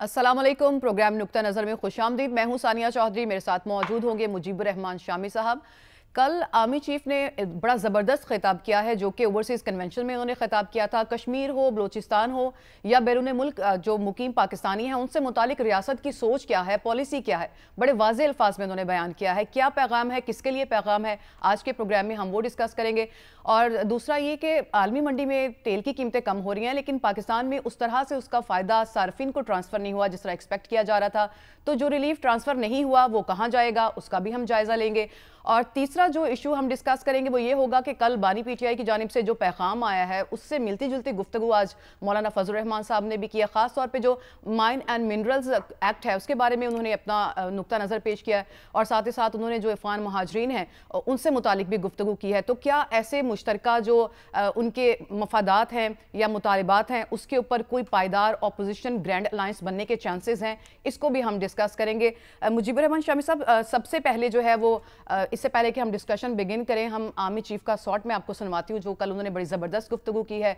अस्सलाम वालेकुम। प्रोग्राम नुक्ता नज़र में खुशामदीद। मैं हूं सानिया चौधरी, मेरे साथ मौजूद होंगे मुजीबुर रहमान शामी साहब। कल आर्मी चीफ ने बड़ा ज़बरदस्त खिताब किया है जो कि ओवरसीज़ कन्वेंशन में उन्होंने खिताब किया था। कश्मीर हो, बलूचिस्तान हो या बैरून मुल्क जो मुकीम पाकिस्तानी हैं उनसे मुतालिक रियासत की सोच क्या है, पॉलिसी क्या है, बड़े वाज़ेह अल्फाज में उन्होंने बयान किया है। क्या पैगाम है, किसके लिए पैगाम है, आज के प्रोग्राम में हम वो डिस्कस करेंगे। और दूसरा ये कि आलमी मंडी में तेल की कीमतें कम हो रही हैं लेकिन पाकिस्तान में उस तरह से उसका फ़ायदा सार्फिन को ट्रांसफ़र नहीं हुआ जिस तरह एक्सपेक्ट किया जा रहा था। तो जो रिलीफ ट्रांसफ़र नहीं हुआ वो कहाँ जाएगा, उसका भी हम जायज़ा लेंगे। और तीसरा जो इशू हम डिस्कस करेंगे वो ये होगा कि कल बानी पीटीआई की जानिब से जो पैगाम आया है उससे मिलती जुलती गुफ्तगू आज मौलाना फजल रहमान साहब ने भी किया। ख़ास तौर पे जो माइन एंड मिनरल्स एक्ट है उसके बारे में उन्होंने अपना नुक्ता नज़र पेश किया है और साथ ही साथ उन्होंने जो अफ़गान महाजरीन हैं उनसे मुतालिक भी गुफ्तगू की है। तो क्या ऐसे मुश्तरका जो उनके मफादात हैं या मुतालबात हैं उसके ऊपर कोई पायदार अपोजिशन ग्रैंड अलायंस बनने के चांसेस हैं, इसको भी हम डिस्कस करेंगे। मुजीबुर रहमान शामी साहब, सबसे पहले जो है वो इससे पहले कि हम डिस्कशन बिगिन करें, हम आर्मी चीफ का शॉट मैं आपको सुनवाती हूँ जो कल उन्होंने बड़ी ज़बरदस्त गुफ्तगू की है।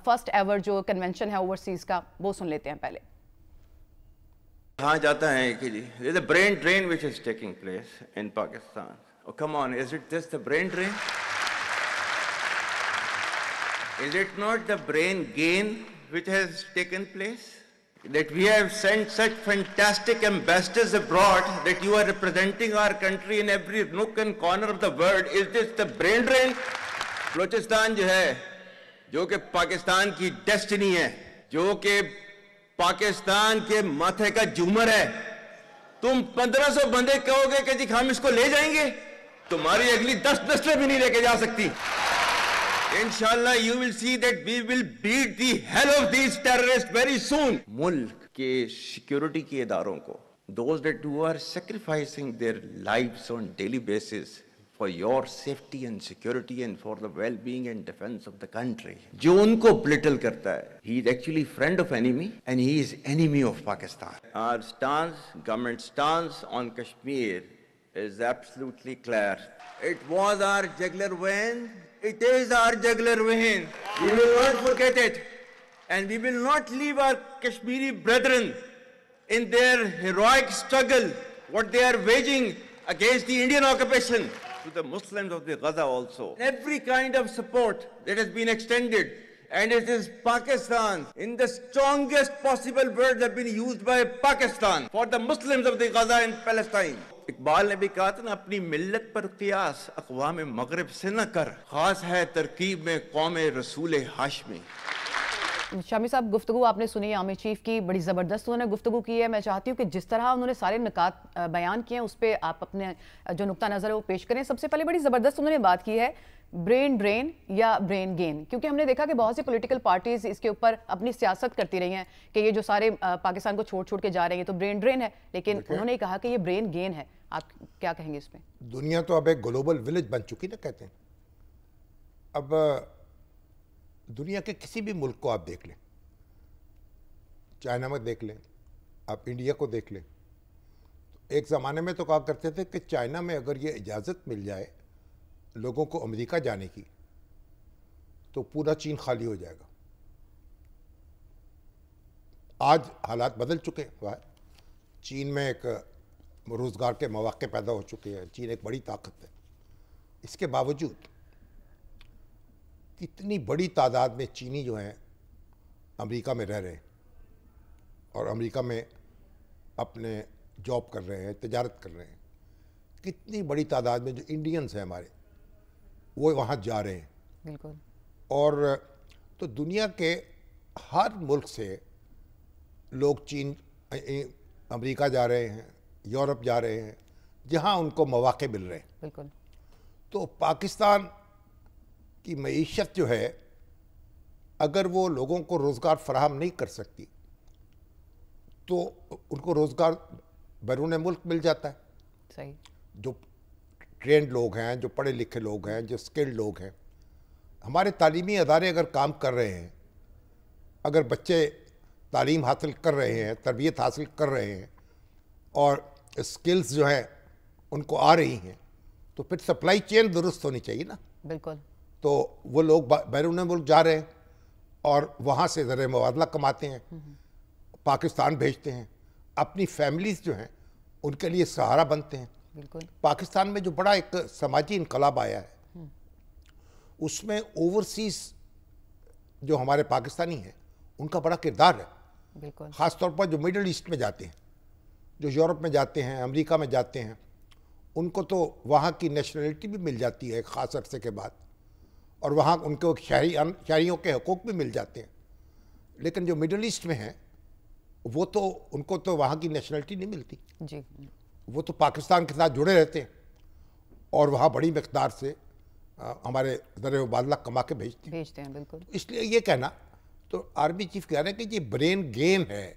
फर्स्ट एवर जो कन्वेंशन है ओवरसीज़ का वो सुन लेते हैं पहले। कहा जाता है कि जी there's a brain drain which is taking place in Pakistan. Oh come on, is it just the brain drain? Is it not the brain gain which has taken place? That we have sent such fantastic ambassadors abroad that you are representing our country in every nook and corner of the world. Is this the brain drain? Balochistan जो है, जो कि पाकिस्तान की destiny है, जो कि पाकिस्तान के माथे का झूमर है, तुम 1500 बंदे कहोगे कि जी हम इसको ले जाएंगे, तुम्हारी अगली 10 नस्लें भी नहीं लेके जा सकती। इंशाल्लाह you will see that we will beat the hell of these terrorists very soon. मुल्क के सिक्योरिटी के इदारों को, those that who are sacrificing their lives on daily basis for your safety and security and for the well-being and defense of the country, जो उनको belittle करता है, he is actually friend of enemy and he is enemy of Pakistan. Our stance, government stance on Kashmir is absolutely clear. It was our jugular vein. It is our jugular vein. We will not forget it. And we will not leave our Kashmiri brethren in their heroic struggle, what they are waging against the Indian occupation. To the Muslims of the Gaza also. Every kind of support that has been extended. And it is Pakistan, in the strongest possible words have been used by Pakistan for the Muslims of the Gaza and Palestine. Iqbal ने भी कहा था ना, अपनी मिल्लत पर क़ियास अक़वाम मग़रिब से न कर, ख़ास है तरकीब में कौम रसूल हाशमी। शामी साहब, गुफ्तगू आपने सुनी आर्मी चीफ की, बड़ी ज़बरदस्त उन्होंने गुफ्तगू की है। मैं चाहती हूँ कि जिस तरह उन्होंने सारे निकात बयान किए हैं उस पर आप अपने जो नुक्ता नज़र है वो पेश करें। सबसे पहले बड़ी ज़बरदस्त उन्होंने बात की है ब्रेन ड्रेन या ब्रेन गेन, क्योंकि हमने देखा कि बहुत सी पॉलिटिकल पार्टीज इसके ऊपर अपनी सियासत करती रही हैं कि ये जो सारे पाकिस्तान को छोड़ छोड़ के जा रहे हैं तो ब्रेन ड्रेन है, लेकिन उन्होंने कहा कि ये ब्रेन गेन है। आप क्या कहेंगे इसमें? दुनिया तो अब एक ग्लोबल विलेज बन चुकी ना, कहते हैं। अब दुनिया के किसी भी मुल्क को आप देख लें, चाइना में देख लें, आप इंडिया को देख लें, तो एक ज़माने में तो कहा करते थे कि चाइना में अगर ये इजाज़त मिल जाए लोगों को अमेरिका जाने की तो पूरा चीन खाली हो जाएगा। आज हालात बदल चुके हैं। चीन में एक रोज़गार के मौके पैदा हो चुके हैं। चीन एक बड़ी ताकत है। इसके बावजूद कितनी बड़ी तादाद में चीनी जो हैं अमेरिका में रह रहे हैं और अमेरिका में अपने जॉब कर रहे हैं, तिजारत कर रहे हैं। कितनी बड़ी तादाद में जो इंडियंस हैं हमारे, वो वहाँ जा रहे हैं। बिल्कुल। और तो दुनिया के हर मुल्क से लोग चीन, अमेरिका जा रहे हैं, यूरोप जा रहे हैं, जहाँ उनको मौके मिल रहे हैं। बिल्कुल। तो पाकिस्तान की मईशत जो है, अगर वो लोगों को रोज़गार फराहम नहीं कर सकती तो उनको रोज़गार बैरून मुल्क मिल जाता है। सही। जो ट्रेंड लोग हैं, जो पढ़े लिखे लोग हैं, जो स्किल्ड लोग हैं, हमारे तालीमी अदारे अगर काम कर रहे हैं, अगर बच्चे तालीम हासिल कर रहे हैं, तरबियत हासिल कर रहे हैं और स्किल्स जो हैं उनको आ रही हैं, तो फिर सप्लाई चेन दुरुस्त होनी चाहिए ना। बिल्कुल। तो वो लोग बैरून मुल्क जा रहे हैं और वहाँ से ज़र मुबादला कमाते हैं, पाकिस्तान भेजते हैं। अपनी फैमिलीज जो हैं उनके लिए सहारा बनते हैं। बिल्कुल। पाकिस्तान में जो बड़ा एक समाजी इनकलाब आया है उसमें ओवरसीज जो हमारे पाकिस्तानी हैं उनका बड़ा किरदार है। बिल्कुल। ख़ासतौर पर जो मिडिल ईस्ट में जाते हैं, जो यूरोप में जाते हैं, अमेरिका में जाते हैं, उनको तो वहाँ की नेशनलिटी भी मिल जाती है एक ख़ास अरसे के बाद, और वहाँ उनको शहरियों के हकूक़ भी मिल जाते हैं। लेकिन जो मिडिल ईस्ट में हैं वो तो उनको तो वहाँ की नेशनलिटी नहीं मिलती जी। वो तो पाकिस्तान के साथ जुड़े रहते हैं और वहाँ बड़ी मकदार से हमारे ज़र मुबादला कमा के भेजते हैं। बिल्कुल। इसलिए ये कहना, तो आर्मी चीफ कह रहे हैं कि ये ब्रेन गेन है,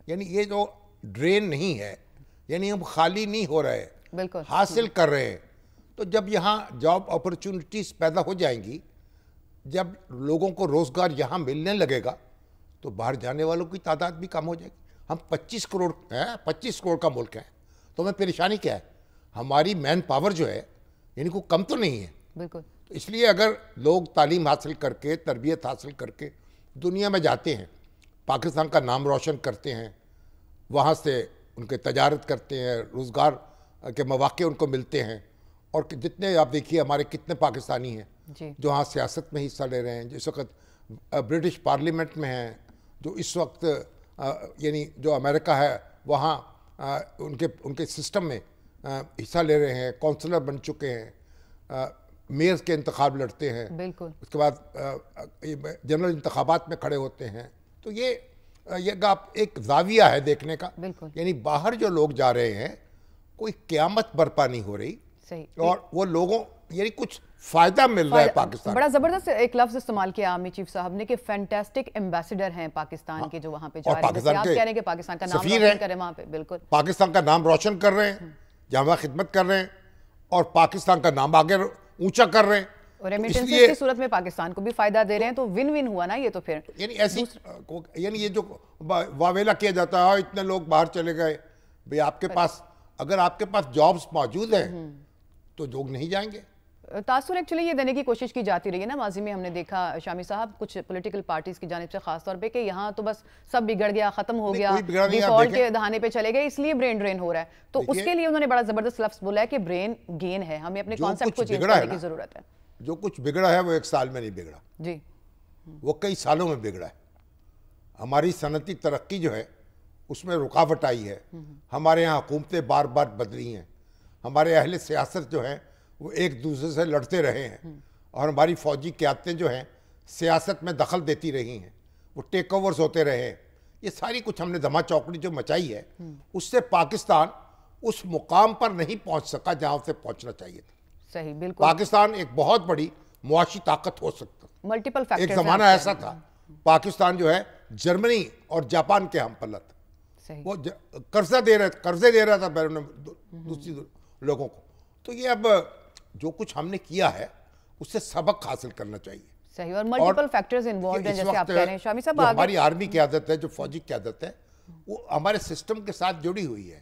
यानी ये जो ड्रेन नहीं है, यानी हम खाली नहीं हो रहे, बिल्कुल हासिल कर रहे हैं। तो जब यहाँ जॉब अपॉर्चुनिटीज़ पैदा हो जाएंगी, जब लोगों को रोज़गार यहाँ मिलने लगेगा तो बाहर जाने वालों की तादाद भी कम हो जाएगी। हम 25 करोड़ हैं, 25 करोड़ का मुल्क है, तो हमें परेशानी क्या है? हमारी मैन पावर जो है यानी को कम तो नहीं है। बिल्कुल। तो इसलिए अगर लोग तालीम हासिल करके, तरबियत हासिल करके दुनिया में जाते हैं, पाकिस्तान का नाम रोशन करते हैं, वहाँ से उनके तजारत करते हैं, रोज़गार के मौके उनको मिलते हैं, और जितने आप देखिए हमारे कितने पाकिस्तानी हैं जो वहाँ सियासत में हिस्सा ले रहे हैं, जिस वक्त ब्रिटिश पार्लियामेंट में हैं, जो इस वक्त यानी जो अमेरिका है वहाँ उनके सिस्टम में हिस्सा ले रहे हैं, काउंसलर बन चुके हैं, मेयर के इंतखाब लड़ते हैं, बिल्कुल। उसके बाद जनरल इंतखाबात में खड़े होते हैं। तो ये एक जाविया है देखने का, यानी बाहर जो लोग जा रहे हैं कोई क़यामत बर्पा नहीं हो रही। सही। और वो लोगों यानी कुछ फायदा मिल रहा है पाकिस्तान। बड़ा जबरदस्त एक लफ्ज इस्तेमाल किया आर्मी चीफ साहब ने कि फैंटास्टिक एम्बेसडर हैं पाकिस्तान के जो वहां पे जा रहे हैं। आप कह रहे हैं कि पाकिस्तान का नाम रोशन करें वहां पे। बिल्कुल, पाकिस्तान का नाम रोशन कर रहे हैं, जहां खिदमत कर रहे हैं, और पाकिस्तान का नाम आगे ऊंचा कर रहे हैं, और रेमिटेंसेस की सूरत में पाकिस्तान को भी फायदा दे रहे हैं। तो विन विन हुआ ना ये। तो फिर यानी ऐसी यानी ये जो वावेला किया जाता है, इतने लोग बाहर चले गए, भाई आपके पास अगर आपके पास जॉब्स मौजूद हैं तो लोग नहीं जाएंगे। तासुर एक्चुअली ये देने की कोशिश की जाती रही है ना, माजी में हमने देखा शामी साहब कुछ पॉलिटिकल पार्टीज की जानिब से खास तौर पे कि यहाँ तो बस सब बिगड़ गया, खत्म हो गया, डिफॉल्ट के दहाने पे चले गए, इसलिए ब्रेन ड्रेन हो रहा है। तो उसके लिए उन्होंने बड़ा जबरदस्त लफ्ज बोला है कि ब्रेन गेन है, हमें अपने कॉन्सेप्ट को चेंज करने की जरूरत है। जो कुछ बिगड़ा है वो एक साल में नहीं बिगड़ा जी, वो कई सालों में बिगड़ा है। हमारी सनती तरक्की जो है उसमें रुकावट आई है, हमारे यहाँ हुकूमतें बार बार बदली हैं, हमारे अहले सियासत जो है वो एक दूसरे से लड़ते रहे हैं, और हमारी फौजी क़यादतें जो हैं सियासत में दखल देती रही हैं, वो टेक ओवर्स होते रहे हैं। ये सारी कुछ हमने धमा चौकड़ी जो मचाई है, उससे पाकिस्तान उस मुकाम पर नहीं पहुंच सका जहां उसे पहुंचना चाहिए था। सही, बिल्कुल। पाकिस्तान एक बहुत बड़ी मुआशी ताकत हो सकता, मल्टीपल फैक्टर्स। एक ज़माना ऐसा था पाकिस्तान जो है जर्मनी और जापान के हम पल्ला था, वो कर्जे दे रहा था दूसरी लोगों को। तो ये अब जो कुछ हमने किया है उससे सबक हासिल करना चाहिए। सही, और मल्टीपल फैक्टर्स इन्वॉल्वड हैं, जैसे आप कह रहे हैं शामी साहब। हमारी आर्मी की आदत है, जो फौजी की आदत है, वो हमारे सिस्टम के साथ जुड़ी हुई है,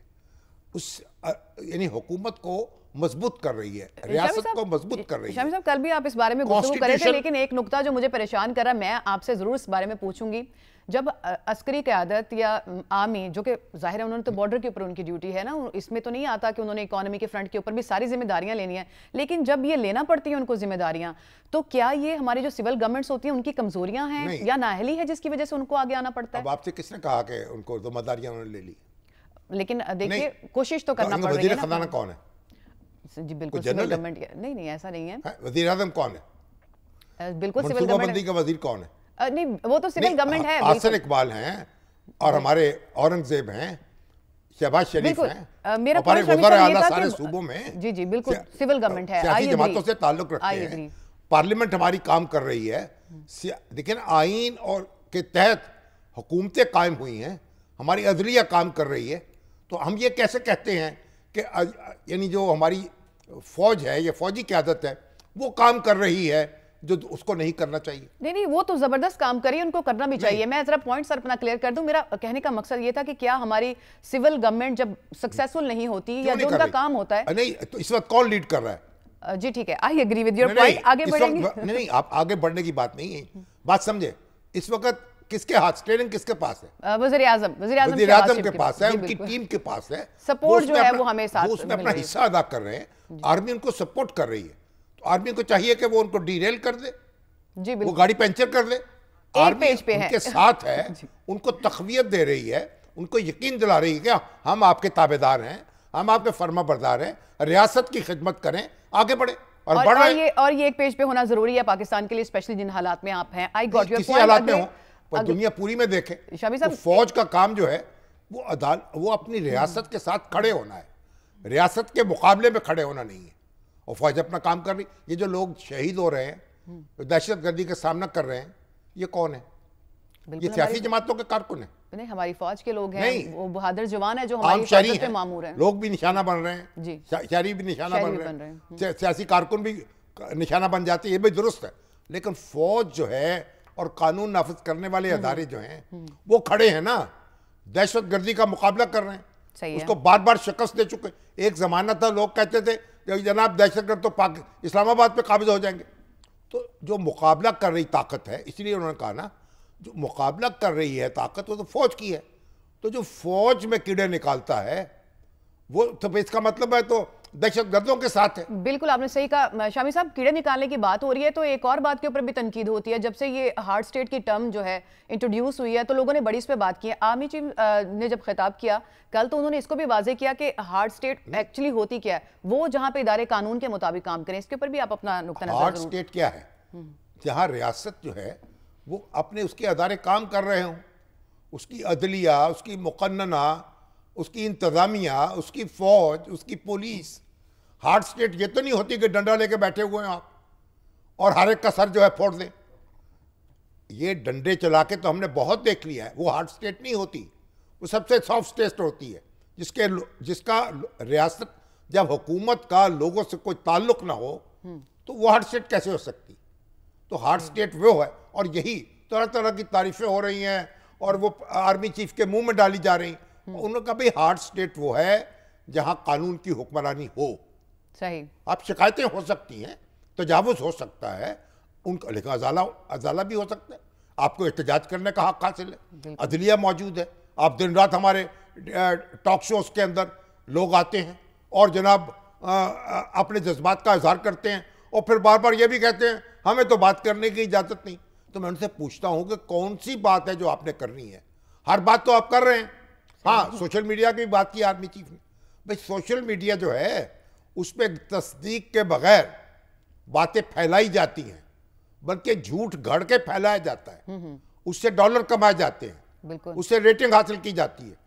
उस यानी हुकूमत को मजबूत कर रही है, रियासत को मजबूत कर रही है। शामी साहब, कल भी आप इस बारे में गुफ्तगू कर रहे थे, लेकिन एक नुकता जो मुझे परेशान कर रहा है, मैं आपसे जरूर इस बारे में पूछूंगी। जब अस्करी क़यादत या आर्मी, जो कि जाहिर है उन्होंने तो बॉर्डर के ऊपर उनकी ड्यूटी है ना, इसमें तो नहीं आता कि उन्होंने इकोनॉमी के फ्रंट के ऊपर भी सारी जिम्मेदारियां लेनी है, लेकिन जब ये लेना पड़ती है उनको जिम्मेदारियां, तो क्या ये हमारी जो सिविल गवर्नमेंट्स होती हैं उनकी कमजोरियां हैं या नाअहली है जिसकी वजह से उनको आगे आना पड़ता है? अब आपसे किसने कहा कि उनको जिम्मेदारियां उन्होंने ले ली? लेकिन देखिए कोशिश तो करना पड़ रही है ना। खजाना कौन है? जी बिल्कुल, सिविल गवर्नमेंट। नहीं, ऐसा नहीं है। वजीर आज़म कौन है? बिल्कुल सिविल गवर्नमेंट का वजीर कौन है? नहीं, वो तो सिविल गवर्नमेंट है। आसिफ इकबाल हैं, और हमारे औरंगजेब हैं, शहबाज शरीफ हैं, मेरा हमारे वज़ीर आला सारे सूबों में। जी जी बिल्कुल सिविल गवर्नमेंट है, सियासी जमातों से ताल्लुक रखते हैं, पार्लियामेंट हमारी काम कर रही है, लेकिन आइन और के तहत हुकूमतें कायम हुई हैं, हमारी अदलिया काम कर रही है। तो हम ये कैसे कहते हैं कि यानी जो हमारी फौज है या फौजी क़यादत है वो काम कर रही है जो उसको नहीं करना चाहिए? नहीं, वो तो जबरदस्त काम करिए, उनको करना भी चाहिए। मैं जरा पॉइंट सर अपना क्लियर कर दूं। मेरा कहने का मकसद ये था कि क्या हमारी सिविल गवर्नमेंट जब सक्सेसफुल नहीं होती या जो उनका काम होता है, नहीं तो इस वक्त कौन लीड कर रहा है? जी ठीक है, I agree with your point. आगे बढ़ेंगे? नहीं, आप आगे बढ़ने की बात नहीं है, बात समझे। इस वक्त किसके हाथ, स्टीयरिंग किसके पास है? वज़ीर आज़म के पास है, उनकी टीम के पास है। सपोर्ट जो है वो हमें साथ वो उसमें अपना हिस्सा अदा कर रहे हैं, आर्मी उनको सपोर्ट कर रही है। तो आर्मी को चाहिए कि वो उनको डीरेल कर दे, जी वो गाड़ी पंचर कर दे। आर्मी पेज पे उनके साथ है, उनको तक़वियत दे रही है, उनको यकीन दिला रही है कि हम आपके ताबेदार हैं, हम आपके फर्मा बरदार हैं, रियासत की खिदमत करें, आगे बढ़े। और ये एक पेज पे होना जरूरी है पाकिस्तान के लिए, स्पेशली जिन हालात में आप हैं। आई गॉट योर किसी हालात में हो, पर दुनिया पूरी में देखे शामी तो फौज का काम जो है वो अपनी रियासत के साथ खड़े होना है, रियासत के मुकाबले में खड़े होना नहीं है। और फौज अपना काम कर रही। ये जो लोग शहीद हो रहे हैं, दहशतगर्दी का सामना कर रहे हैं, ये कौन है? ये सियासी जमातों के कारकुन है? नहीं, हमारी फौज के लोग हैं, वो बहादुर जवान है जो आम हमारी शहरी हिफाजत पे मामूर हैं। लोग भी निशाना बन रहे हैं जी, शहरी भी निशाना बन रहे हैं, सियासी कारकुन भी निशाना बन जाते हैं, ये भी दुरुस्त है। लेकिन फौज जो है और कानून नाफिज करने वाले अदारे जो हैं वो खड़े हैं ना, दहशतगर्दी का मुकाबला कर रहे हैं, उसको बार बार शिकस्त दे चुके। एक जमाना था लोग कहते थे जनाब दहशतगर्द तो इस्लामाबाद पे काबिज हो जाएंगे। तो जो मुकाबला कर रही ताकत है, इसलिए उन्होंने कहा ना, जो मुकाबला कर रही है ताकत वो तो फौज की है। तो जो फौज में कीड़े निकालता है वो तो इसका मतलब है तो दहशतगर्दों के साथ है। बिल्कुल आपने सही कहा शामी साहब। कीड़े निकालने की बात हो रही है तो एक और बात के ऊपर भी तनकीद होती है। जब से ये हार्ड स्टेट की टर्म जो है इंट्रोड्यूस हुई है तो लोगों ने बड़ी इस पे बात की है। आर्मी चीफ ने जब खिताब किया कल तो उन्होंने इसको भी वाजे किया कि हार्ड स्टेट एक्चुअली होती क्या है, वो जहां पे इदारे कानून के मुताबिक काम करें। इसके ऊपर भी आप अपना नुक्ता नजर। हार्ड स्टेट क्या है? जहां रियासत जो है वो अपने उसके अदारे काम कर रहे हों, उसकी अदलिया, उसकी मुकन्नना, उसकी इंतजामिया, उसकी फौज, उसकी पुलिस। हार्ड स्टेट ये तो नहीं होती कि डंडा लेके बैठे हुए हैं आप और हर एक का सर जो है फोड़ दें। ये डंडे चला के तो हमने बहुत देख लिया है, वो हार्ड स्टेट नहीं होती। वो सबसे सॉफ्ट स्टेट होती है जिसका रियासत जब हुकूमत का लोगों से कोई ताल्लुक ना हो तो वो हार्ड स्टेट कैसे हो सकती? तो हार्ड स्टेट वो है। और यही तरह तरह की तारीफें हो रही हैं और वो आर्मी चीफ के मुंह में डाली जा रही। उन्होंने कहा भाई हार्ड स्टेट वो है जहां कानून की हुक्मरानी हो। सही। आप शिकायतें हो सकती हैं, तजावुज हो सकता है उनका, लेकिन अजाला भी हो सकता है। आपको एहतजाज करने का हक हासिल है, अदलिया मौजूद है। आप दिन रात हमारे टॉक शोज के अंदर लोग आते हैं और जनाब अपने जज्बात का इजहार करते हैं और फिर बार बार ये भी कहते हैं हमें तो बात करने की इजाज़त नहीं। तो मैं उनसे पूछता हूं कि कौन सी बात है जो आपने करनी है? हर बात तो आप कर रहे हैं। हाँ, सोशल मीडिया की बात की आर्मी चीफ ने। भाई सोशल मीडिया जो है उस पर तस्दीक के बगैर बातें फैलाई जाती हैं, बल्कि झूठ गढ़ के फैलाया जाता है, उससे डॉलर कमाए जाते हैं, उससे रेटिंग हासिल की जाती है।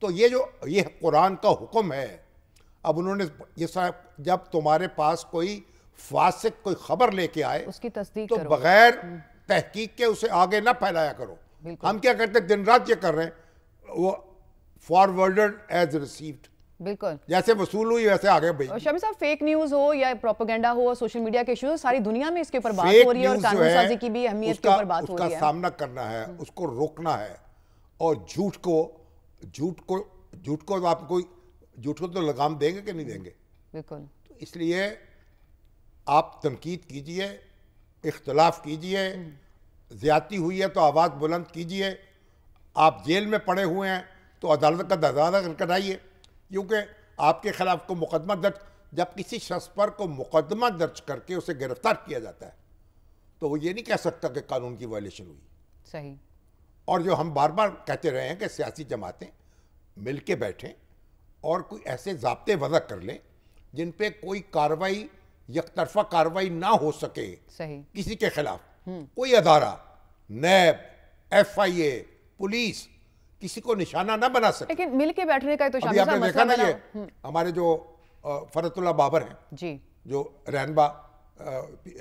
तो ये कुरान का हुक्म है। अब उन्होंने ये जब तुम्हारे पास कोई फासिक कोई खबर लेके आए उसकी तस्दीक तो बगैर तहकीक के उसे आगे ना फैलाया करो। हम क्या करते हैं, दिन रात ये कर रहे हैं, वो फॉरवर्डेड एज रिसीव्ड, बिल्कुल जैसे वसूल हुई वैसे आगे भेज। शमी साहब, फेक न्यूज हो या प्रोपेगेंडा हो, सोशल मीडिया के इश्यूज सारी दुनिया में इसके ऊपर बात हो रही है और कानून साजी की भी अहमियत के ऊपर बात हो रही है। उसका सामना करना है, उसको रोकना है। और झूठ को तो लगाम देंगे कि नहीं देंगे? बिल्कुल। तो इसलिए आप तनकीद कीजिए, इख्तलाफ कीजिए, ज्यादती हुई है तो आवाज़ बुलंद कीजिए। आप जेल में पड़े हुए हैं तो अदालत का दरवाज़ा कराइए, क्योंकि आपके खिलाफ को मुकदमा दर्ज, जब किसी शख्स पर को मुकदमा दर्ज करके उसे गिरफ्तार किया जाता है तो वो ये नहीं कह सकता कि कानून की वायलेशन हुई। सही। और जो हम बार बार कहते रहे हैं कि सियासी जमातें मिल के बैठें और कोई ऐसे ज़ाब्ते वज़ा कर लें जिन पे कोई कार्रवाई, यकतरफा कार्रवाई ना हो सके। सही। किसी के खिलाफ कोई अदारा, नैब, FIA, पुलिस किसी को निशाना ना बना सके। लेकिन मिल के बैठने का तो अभी आपने देखा ना, ये हमारे जो फरतुल्ला बाबर हैं जी, जो रहनुमा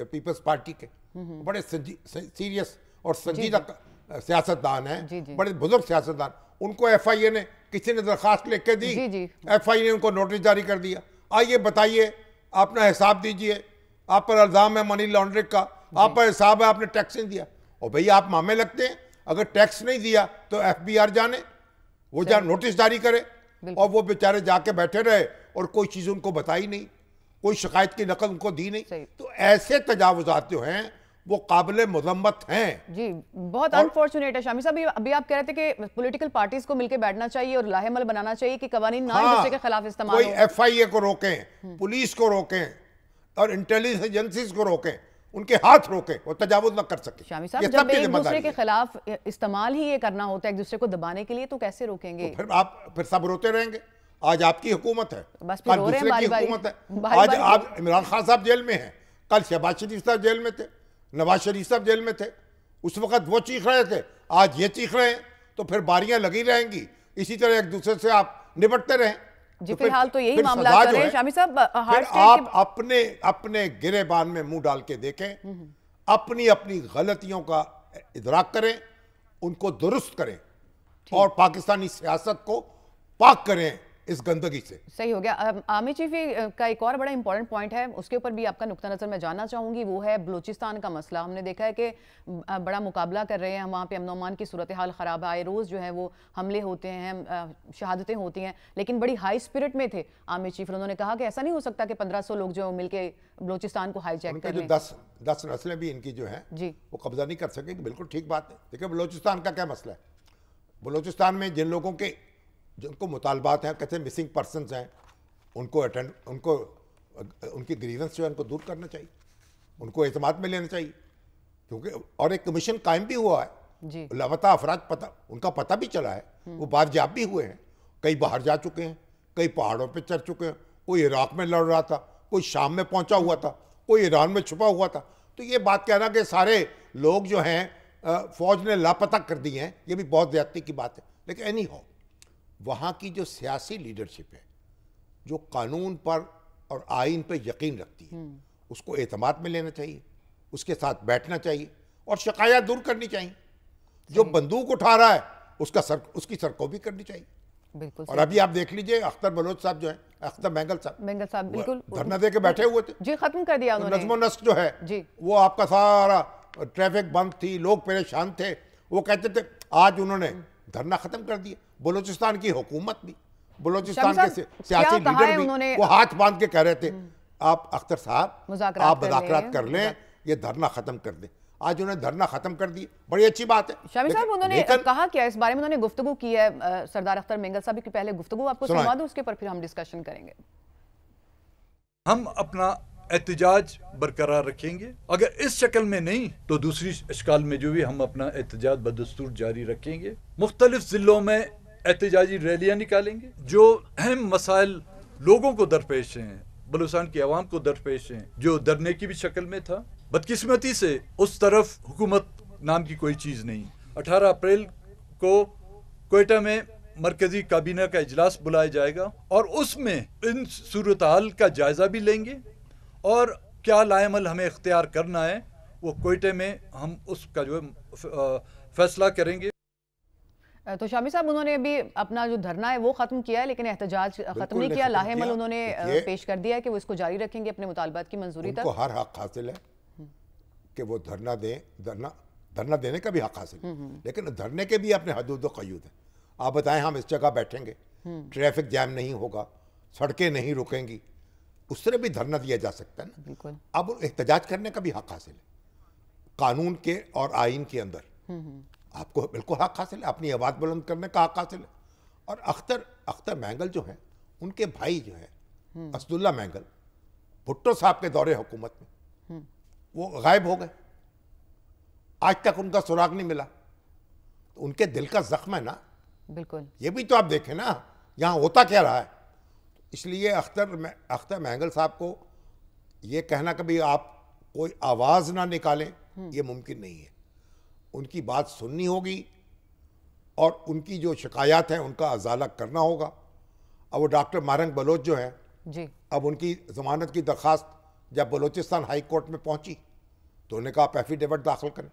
पीपल्स पार्टी के, बड़े सीरियस और संजीदा सियासतदान हैं, बड़े बुजुर्ग सियासतदान। उनको FIA ने, किसी ने दरखास्त लिख के दी, FIA ने उनको नोटिस जारी कर दिया, आइए बताइए, अपना हिसाब दीजिए, आप पर इल्जाम है मनी लॉन्ड्रिंग का, आप पर हिसाब है आपने टैक्स नहीं दिया। और भैया आप मामे लगते हैं, अगर टैक्स नहीं दिया तो FBR जाने, वो नोटिस जारी करे। और वो बेचारे जाके बैठे रहे और कोई चीज़ उनको बताई नहीं, कोई शिकायत की नकल उनको दी नहीं। तो ऐसे तजावुजात जो हैं वो काबिल मजम्मत हैं। जी, बहुत अनफॉर्चुनेट है शामी साहब। अभी आप कह रहे थे कि पॉलिटिकल पार्टीज को मिलकर बैठना चाहिए और लाहेमल बनाना चाहिए कि कवानीन ना एक दूसरे के खिलाफ इस्तेमाल कोई हो। FIA को रोकें, पुलिस को रोकें और इंटेलिजेंस एजेंसीज को रोकें, उनके हाथ रोकें, वो तजावुज ना कर सके। शामी साहब, जब एक दूसरे के खिलाफ इस्तेमाल ही ये करना होता है एक दूसरे को दबाने के लिए, तो कैसे रोकेंगे? तो फिर सब रोते रहेंगे। आज आपकी हुकूमत है, बस कल दूसरे की हुकूमत है। आज आप इमरान खान साहब जेल में हैं, कल शहबाज शरीफ साहब जेल में थे, नवाज शरीफ साहब जेल में थे। उस वक्त वो चीख रहे थे, आज ये चीख रहे हैं, तो फिर बारियां लगी रहेंगी। इसी तरह एक दूसरे से आप निपटते रहें। जी, फिलहाल तो यही मामला चल रहे हैं शामी साहब। आप अपने गिरेबान में मुंह डाल के देखें, अपनी अपनी गलतियों का इदराक करें, उनको दुरुस्त करें और पाकिस्तानी सियासत को पाक करें इस गंदगी से। सही हो गया। आर्मी चीफ का एक और बड़ा इंपॉर्टेंट पॉइंट है, उसके ऊपर भी आपका नुक्ता नजर मैं जानना चाहूंगी। वो है बलूचिस्तान का मसला। हमने देखा है कि बड़ा मुकाबला कर रहे हैं हम वहाँ पे, अमन अमान की सूरत हाल ख़राब है, आए रोज़ जो है वो हमले होते हैं, शहादतें होती हैं, लेकिन बड़ी हाई स्पिरिट में थे आर्मी चीफ। उन्होंने कहा कि ऐसा नहीं हो सकता कि 1500 लोग जो मिलके बलूचिस्तान को हाईजैक कर लें। 10 नस्लें भी इनकी जो है जी, वो कब्जा नहीं कर सकेंगे। बिल्कुल ठीक बात है। देखिए, बलूचिस्तान का क्या मसला है? बलूचिस्तान में जिन लोगों के जिनको मुतालबात हैं, कहते हैं मिसिंग पर्सनस हैं, उनको उनकी ग्रीवेंस जो है उनको दूर करना चाहिए, उनको एतमाद में लेना चाहिए। क्योंकि और एक कमीशन कायम भी हुआ है जी, लापता अफराद उनका पता भी चला है, वो बारजाब भी हुए हैं। कई बाहर जा चुके हैं, कई पहाड़ों पे चढ़ चुके हैं, कोई इराक में लड़ रहा था, कोई शाम में पहुंचा हुआ था, कोई ईरान में छुपा हुआ था। तो ये बात कहना कि सारे लोग जो हैं फौज ने लापता कर दिए हैं, ये भी बहुत ज्यादती की बात है। लेकिन एनी हो, वहाँ की जो सियासी लीडरशिप है, जो कानून पर और आइन पर यकीन रखती है, उसको एतमाद में लेना चाहिए, उसके साथ बैठना चाहिए और शिकायत दूर करनी चाहिए। जो बंदूक उठा रहा है उसकी सरकोबी करनी चाहिए। बिल्कुल। और अभी आप देख लीजिए, अख्तर बलोच साहब जो है, अख्तर मैंगल साहब बिल्कुल धरना दे के बैठे हुए थे जी, खत्म कर दिया उन्होंने। नज़्म नस्क जो है जी, वो आपका सारा ट्रैफिक बंद थी, लोग परेशान थे, वो कहते थे। आज उन्होंने धरना खत्म कर दिया। बलूचिस्तान की हुकूमत भी, बलूचिस्तान के सियासी लीडर भी वो हाथ बांध के कह रहे थे, आप अख्तर साहब आप मुज़ाकरात कर लें, ये धरना खत्म कर दें। आज उन्होंने धरना खत्म कर दी, बड़ी अच्छी बात है। शामी साहब, उन्होंने कहा क्या इस बारे में? उन्होंने गुफ्तगू की है सरदार अख्तर मेंगल साहब की। पहले गुफ्तगू आपको सुनवा दूं, उसके पर फिर हम डिस्कशन करेंगे। हम अपना एहतजाज बरकरार रखेंगे। अगर इस शक्ल में नहीं तो दूसरी शक्ल में जो भी हम अपना एहतजाज बदस्तूर जारी रखेंगे। मुख्तलिफ जिलों में एहतजाजी रैलियां निकालेंगे। जो अहम मसाइल लोगों को दरपेश हैं, बलूचिस्तान की आवाम को दरपेश हैं, जो डरने की भी शक्ल में था, बदकिस्मती से उस तरफ हुकूमत नाम की कोई चीज़ नहीं। 18 अप्रैल को कोयटा में मरकजी काबीना का इजलास बुलाया जाएगा और उसमें इन सूरत हाल का जायजा भी लेंगे और क्या लाएमल हमें इख्तियार करना है वो कोयटे में हम उसका जो है फैसला करेंगे। तो शामी साहब, उन्होंने अभी अपना जो धरना है वो खत्म किया है, लेकिन एहतजाज खत्म नहीं किया। लाहेमल उन्होंने पेश कर दिया है कि वो इसको जारी रखेंगे अपने मुतालबात की मंजूरी तक। उनको हर हक हासिल है कि वो धरना देने का भी हक हासिल है, लेकिन धरने के भी अपने हदूद व क़यूद है। आप बताएं, हम इस जगह बैठेंगे, ट्रैफिक जैम नहीं होगा, सड़कें नहीं रुकेंगी, उस तरह भी धरना दिया जा सकता है ना। बिल्कुल। अब एहतजाज करने का भी हक हासिल है, कानून के और आइन के अंदर आपको बिल्कुल हक हासिल है, अपनी आवाज़ बुलंद करने का हक हासिल है। और अख्तर मैंगल जो है, उनके भाई जो है असदुल्ला मैंगल, भुट्टो साहब के दौरे हुकूमत में वो गायब हो गए, आज तक उनका सुराग नहीं मिला। तो उनके दिल का जख्म है ना। बिल्कुल। ये भी तो आप देखें ना, यहाँ होता क्या रहा है। इसलिए अख्तर मैंगल साहब को ये कहना कि भाई आप कोई आवाज़ ना निकालें, ये मुमकिन नहीं है। उनकी बात सुननी होगी और उनकी जो शिकायत है उनका अजाला करना होगा। अब वो डॉक्टर मारंग बलोच जो है जी, अब उनकी ज़मानत की दरख्वास्त जब बलूचिस्तान हाई कोर्ट में पहुंची तो उन्होंने कहा आप एफिडेविट दाखिल करें।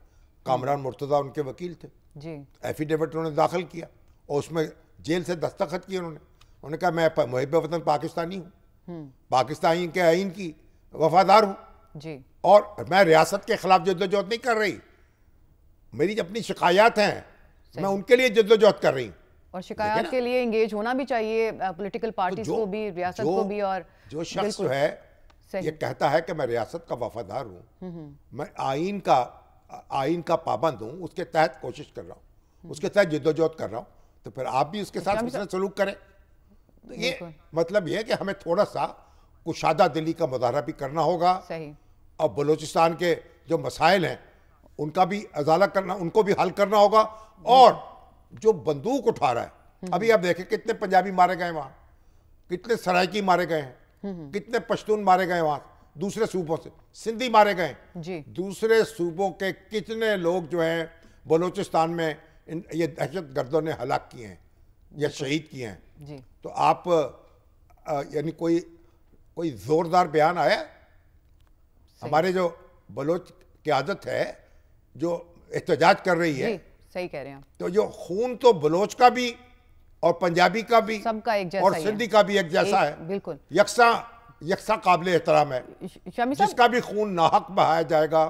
कामरान मुर्तज़ा उनके वकील थे जी, एफिडेविट उन्होंने दाखिल किया और उसमें जेल से दस्तखत किए उन्होंने कहा मैं मुहिब वतन पाकिस्तानी हूँ, पाकिस्तानी के आइन की वफादार हूँ जी, और मैं रियासत के खिलाफ जद्दोजहद नहीं कर रही, मेरी अपनी शिकायत हैं, मैं उनके लिए जद्दोजहद कर रही हूँ। और शिकायत के लिए इंगेज होना भी चाहिए पॉलिटिकल पार्टीज को भी, रियासत को भी। और जो शख्स जो है ये कहता है कि मैं रियासत का वफादार हूँ, मैं आइन का पाबंद हूँ, उसके तहत कोशिश कर रहा हूँ, उसके तहत जिद्दोजहद कर रहा हूँ, तो फिर आप भी उसके साथ उसने सलूक करें। तो ये मतलब ये है कि हमें थोड़ा सा कुशादा दिली का मुजाहरा भी करना होगा। सही। और बलूचिस्तान के जो मसाइल हैं उनका भी अजाला करना, उनको भी हल करना होगा। और जो बंदूक उठा रहा है, अभी आप देखें कितने पंजाबी मारे गए वहाँ, कितने सराइकी मारे गए हैं, कितने पश्तून मारे गए वहाँ दूसरे सूबों से, सिंधी मारे गए जी। दूसरे सूबों के कितने लोग जो हैं बलूचिस्तान में ये दहशत गर्दों ने हलाक किए हैं या शहीद किए हैं जी। तो आप यानी कोई जोरदार बयान आया? हमारे जो बलोच की आदत है जो एहतजाज कर रही है, सही कह रहे हैं, तो जो खून तो बलोच का भी और पंजाबी का भी सबका एक जैसा और सिंधी का भी एक जैसा है, बिल्कुल यकसा काबिल एहतराम है। जिसका भी खून नाहक बहाया जाएगा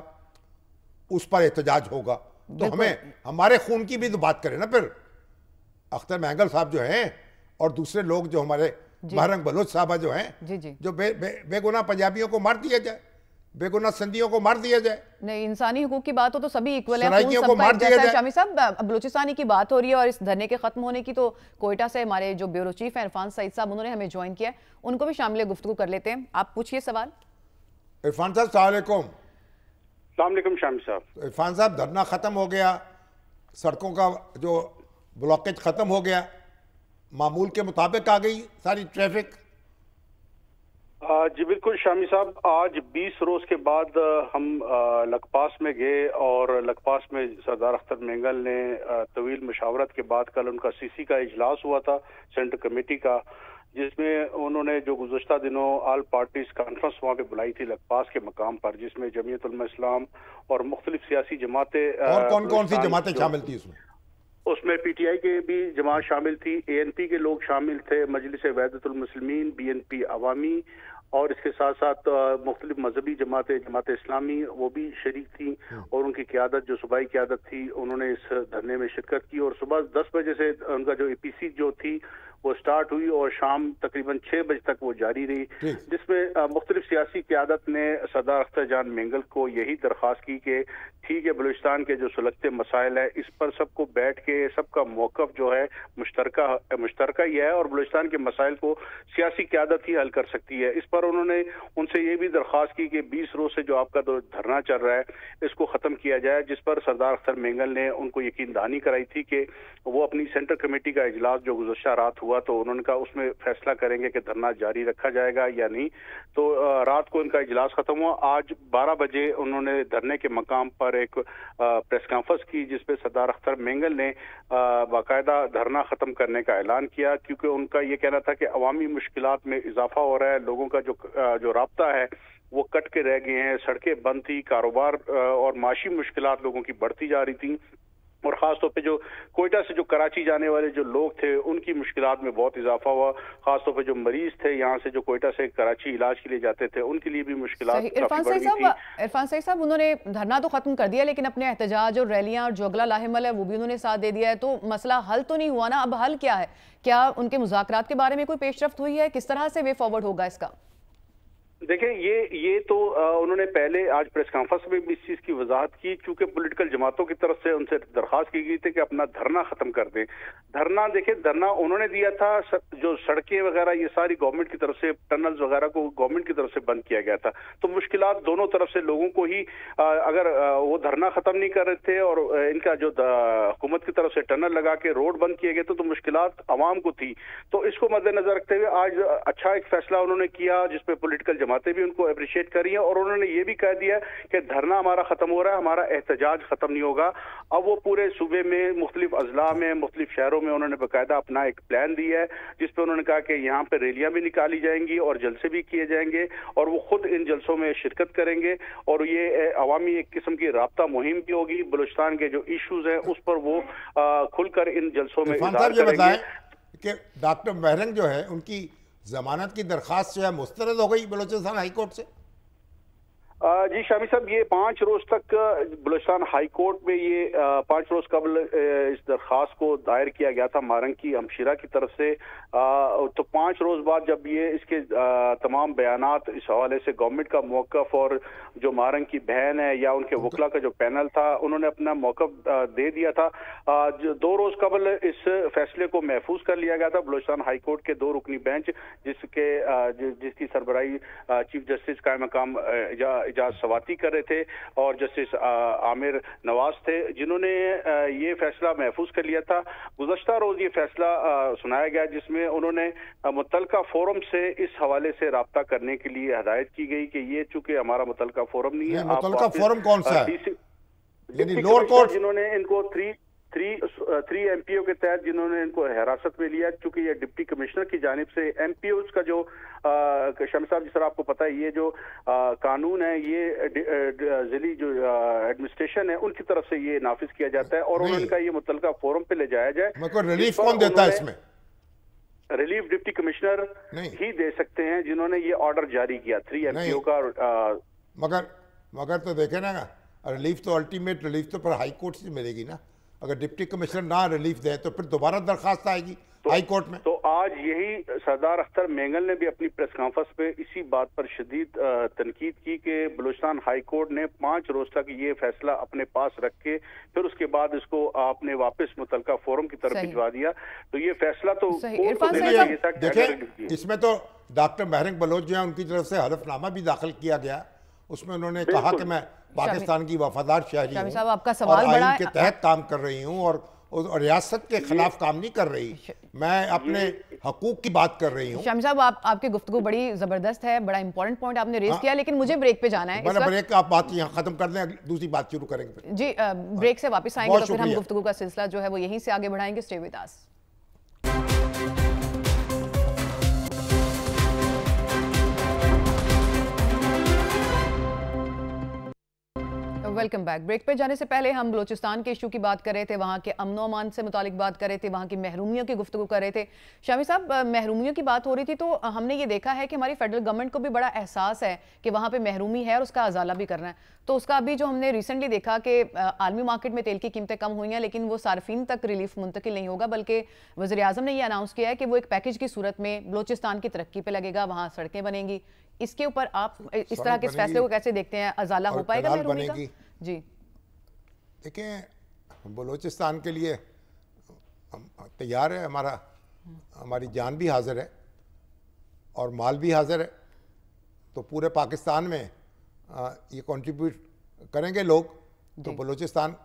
उस पर एहतजाज होगा। तो हमें हमारे खून की भी तो बात करें ना। फिर अख्तर महंगल साहब जो हैं और दूसरे लोग जो हमारे महरंग बलोच साहबा जो हैं, जो बेगुनाह पंजाबियों को मार दिया जाए, बेगुनाह सिंधियों को मार दिया जाए। नहीं, इंसानी हुकूक की बात हो तो सभी इक्वल है, सराइकियों को मार दिया जाए। शामी साहब, बलूचिस्तानी की बात हो रही है और इस धरने के खत्म होने की, तो कोयटा से हमारे जो ब्यूरो चीफ हैं इरफान सईद साहब, उन्होंने हमें ज्वाइन किया है, उनको भी शामिल गुफ्तगू कर लेते हैं। आप पूछिए सवाल। इरफान साहब अस्सलाम वालेकुम। अस्सलाम वालेकुम शामी साहब। इरफान साहब, धरना खत्म हो गया, सड़कों का जो ब्लॉकेज खत्म हो गया, मामूल के मुताबिक आ गई सारी ट्रैफिक? जी बिल्कुल शामी साहब, आज 20 रोज के बाद हम लखपास में गए और लखपास में सरदार अख्तर मेंगल ने तवील मुशावरत के बाद कल उनका सीसी का इजलास हुआ था, सेंट्रल कमेटी का, जिसमें उन्होंने जो गुज़श्ता दिनों ऑल पार्टीज कॉन्फ्रेंस वहाँ पे बुलाई थी लखपास के मकाम पर, जिसमें जमीयत उलमा इस्लाम और मुख्तलिफ सियासी जमातें। और कौन कौन सी जमातें शामिल थी उसमें पीटीआई के भी जमात शामिल थी, एएनपी के लोग शामिल थे, मजलिस वहदतुल मुस्लिमीन, बीएनपी अवामी, और इसके साथ साथ मुख्तलिफ मजहबी जमातें, जमात इस्लामी, वो भी शरीक थी। और उनकी क़यादत, जो सूबाई क़यादत थी, उन्होंने इस धरने में शिरकत की। और सुबह 10 बजे से उनका जो एपीसी जो थी वो स्टार्ट हुई और शाम तकरीबन 6 बजे तक वो जारी रही, जिसमें मुख्तलिफ सियासी क़यादत ने सरदार अख्तर जान मेंगल को यही दरख्वास्त की कि ठीक है, बलूचिस्तान के जो सुलगते मसाइल है इस पर सबको बैठ के सबका मौक़िफ़ जो है मुश्तरका ही है और बलूचिस्तान के मसाइल को सियासी क़यादत ही हल कर सकती है। इस पर उन्होंने उनसे ये भी दरख्वास्त की कि 20 रोज से जो आपका जो धरना चल रहा है इसको ख़त्म किया जाए, जिस पर सरदार अख्तर मेंगल ने उनको यकीन दहानी कराई थी कि वो अपनी सेंट्रल कमेटी का इजलास जो गुज़श्ता रात हुआ तो उन्होंने कहा उसमें फैसला करेंगे कि धरना जारी रखा जाएगा या नहीं। तो रात को इनका इजलास खत्म हुआ। आज 12 बजे उन्होंने धरने के मकाम पर एक प्रेस कॉन्फ्रेंस की, जिसपे सरदार अख्तर मेंगल ने बाकायदा धरना खत्म करने का ऐलान किया, क्योंकि उनका ये कहना था कि अवामी मुश्किलात में इजाफा हो रहा है, लोगों का जो राब्ता है वो कट के रह गए हैं, सड़कें बंद थी, कारोबार और माशी मुश्किलात लोगों की बढ़ती जा रही थी। और ख़ासतौर पे जो कोयटा से जो कराची जाने वाले जो लोग थे उनकी मुश्किलात में बहुत इजाफा हुआ। ख़ासतौर पे जो मरीज थे यहाँ से जो कोयटा से कराची इलाज के लिए जाते थे उनके लिए भी मुश्किलात इरफान सईद साहब, उन्होंने धरना तो खत्म कर दिया लेकिन अपने एहतजाज और रैलियां और जो अगला लाहेमल है वो भी उन्होंने साथ दे दिया है, तो मसला हल तो नहीं हुआ ना? अब हल क्या है? क्या उनके मुज़ाकरात के बारे में कोई पेशरफ्त हुई है? किस तरह से वे फॉरवर्ड होगा इसका? देखें, ये तो उन्होंने पहले आज प्रेस कॉन्फ्रेंस में भी इस चीज़ की वजाहत की, चूंकि पॉलिटिकल जमातों की तरफ से उनसे दरख्वास्त की गई थी कि अपना धरना खत्म कर दें। धरना देखें, धरना उन्होंने दिया था, जो सड़कें वगैरह ये सारी गवर्नमेंट की तरफ से, टनल्स वगैरह को गवर्नमेंट की तरफ से बंद किया गया था, तो मुश्किलात दोनों तरफ से लोगों को ही, अगर वो धरना खत्म नहीं कर रहे थे और इनका जो हुकूमत की तरफ से टनल लगा के रोड बंद किए गए तो मुश्किलात आवाम को थी। तो इसको मद्देनजर रखते हुए आज अच्छा एक फैसला उन्होंने किया, जिसपे पॉलिटिकल जमातें भी उनको अप्रिशिएट कर रही है और उन्होंने ये भी कह दिया कि धरना हमारा खत्म हो रहा है, हमारा एहतजाज खत्म नहीं होगा। अब वो पूरे सूबे में मुख्तलिफ अजला में, मुख्तलिफ शहरों में उन्होंने बाकायदा अपना एक प्लान दिया है, जिसपे उन्होंने कहा कि यहाँ पे रैलियां भी निकाली जाएंगी और जलसे भी किए जाएंगे और वो खुद इन जलसों में शिरकत करेंगे और ये अवामी एक किस्म की राब्ता मुहिम भी होगी। बलूचिस्तान के जो इशूज हैं उस पर वो खुलकर इन जलसों में इज़हार करेंगे। कि डॉक्टर महरंग जो है उनकी जमानत की दरखास्त जो है मुस्तरद हो गई बलूचिस्तान हाई कोर्ट से? जी शामी साहब, ये 5 रोज तक बलूचिस्तान हाई कोर्ट में ये 5 रोज कबल इस दरखास्त को दायर किया गया था मारंग की हमशीरा की तरफ से, तो 5 रोज बाद जब ये इसके तमाम बयानात इस हवाले से गवर्नमेंट का मौक़िफ़ और जो मारंग की बहन है या उनके वकला का जो पैनल था उन्होंने अपना मौक़िफ़ दे दिया था। 2 रोज कबल इस फैसले को महफूज कर लिया गया था। बलूचिस्तान हाई कोर्ट के 2 रुकनी बेंच जिसकी सरबराही चीफ जस्टिस कायम मकाम इजाज सवाती कर रहे थे और जस्टिस आमिर नवाज थे, जिन्होंने ये फैसला महफूज कर लिया था। गुज़श्ता रोज ये फैसला सुनाया गया जिसमें उन्होंने मुतलका फोरम से इस हवाले से राब्ता करने के लिए हदायत की गई कि ये चूंकि हमारा मुतलका फोरम नहीं है। मुतलका फोरम कौन सा है? यानी लोअर कोर्ट जिन्होंने इनको 3 एमपीओ के तहत जिन्होंने इनको हिरासत में लिया, चूंकि ये डिप्टी कमिश्नर की जानिब से एमपीओ का जो शमी साहब जिस तरह आपको पता है ये जो कानून है ये जिली जो एडमिनिस्ट्रेशन है उनकी तरफ से ये नाफिज किया जाता है और उनका ये मुतलका फोरम पे ले जाया जाए। रिलीफ कौन देता है इसमें? रिलीफ डिप्टी कमिश्नर ही दे सकते हैं जिन्होंने ये ऑर्डर जारी किया 3 एमपीओ का। मगर तो देखे ना, रिलीफ तो अल्टीमेट रिलीफ तो पर हाई कोर्ट से मिलेगी ना। अगर डिप्टी कमिश्नर ना रिलीफ दे तो फिर दोबारा दरखास्त आएगी हाई कोर्ट में। तो आज यही सरदार अख्तर मेंगल ने भी अपनी प्रेस कॉन्फ्रेंस पे इसी बात पर शदीद तनकीद की कि बलूचिस्तान हाई कोर्ट ने 5 रोज तक ये फैसला अपने पास रख के फिर उसके बाद इसको आपने वापस मुतलका फोरम की तरफ भिजवा दिया। तो ये फैसला तो देखिए, इसमें तो डॉक्टर महरंग बलोच जो है उनकी तरफ से हलफनामा भी दाखिल किया गया। उसमें उन्होंने कहा कि मैं पाकिस्तान की वफादार शहरी हूँ और आइन के तहत काम कर रही हूँ और रियासत के खिलाफ काम नहीं कर रही, मैं अपने हकूक की बात कर रही हूँ। शामी साहब आपकी गुफ्तगू बड़ी जबरदस्त है, बड़ा इंपॉर्टेंट पॉइंट आपने रेज किया, लेकिन मुझे ब्रेक पे जाना है। ब्रेक आप बात यहाँ खत्म कर दें, दूसरी बात शुरू करेंगे जी। ब्रेक से वापस आएंगे तो फिर हम गुफ्तगू का सिलसिला जो है वो यहीं से आगे बढ़ाएंगे। Stay with us. Welcome back. Break पे जाने से पहले हम बलूचिस्तान के इशू की बात कर रहे थे, वहाँ के अमन अमान से मुतालिक बात कर रहे थे, वहाँ की महरूमियों की गुफ्तगू कर रहे थे। शामी साहब, महरूमियों की बात हो रही थी तो हमने ये देखा है कि हमारी फेडरल गवर्नमेंट को भी बड़ा एहसास है कि वहाँ पे महरूमी है और उसका अजाला भी करना है। तो उसका अभी जो हमने रिसेंटली देखा कि आलमी मार्केट में तेल की कीमतें कम हुई हैं, लेकिन वो सार्फिन तक रिलीफ मुंतकिल नहीं होगा, बल्कि वज़ीर आज़म ने ये अनाउंस किया है कि वो एक पैकेज की सूरत में बलूचिस्तान की तरक्की पे लगेगा, वहाँ सड़कें बनेंगी। इसके ऊपर आप इस तरह के फैसले को कैसे देखते हैं? अजाला हो पाएगा महरूमी का? जी देखें, बलूचिस्तान के लिए तैयार है, हमारी जान भी हाजिर है और माल भी हाजिर है। तो पूरे पाकिस्तान में ये कंट्रीब्यूट करेंगे लोग तो बलूचिस्तान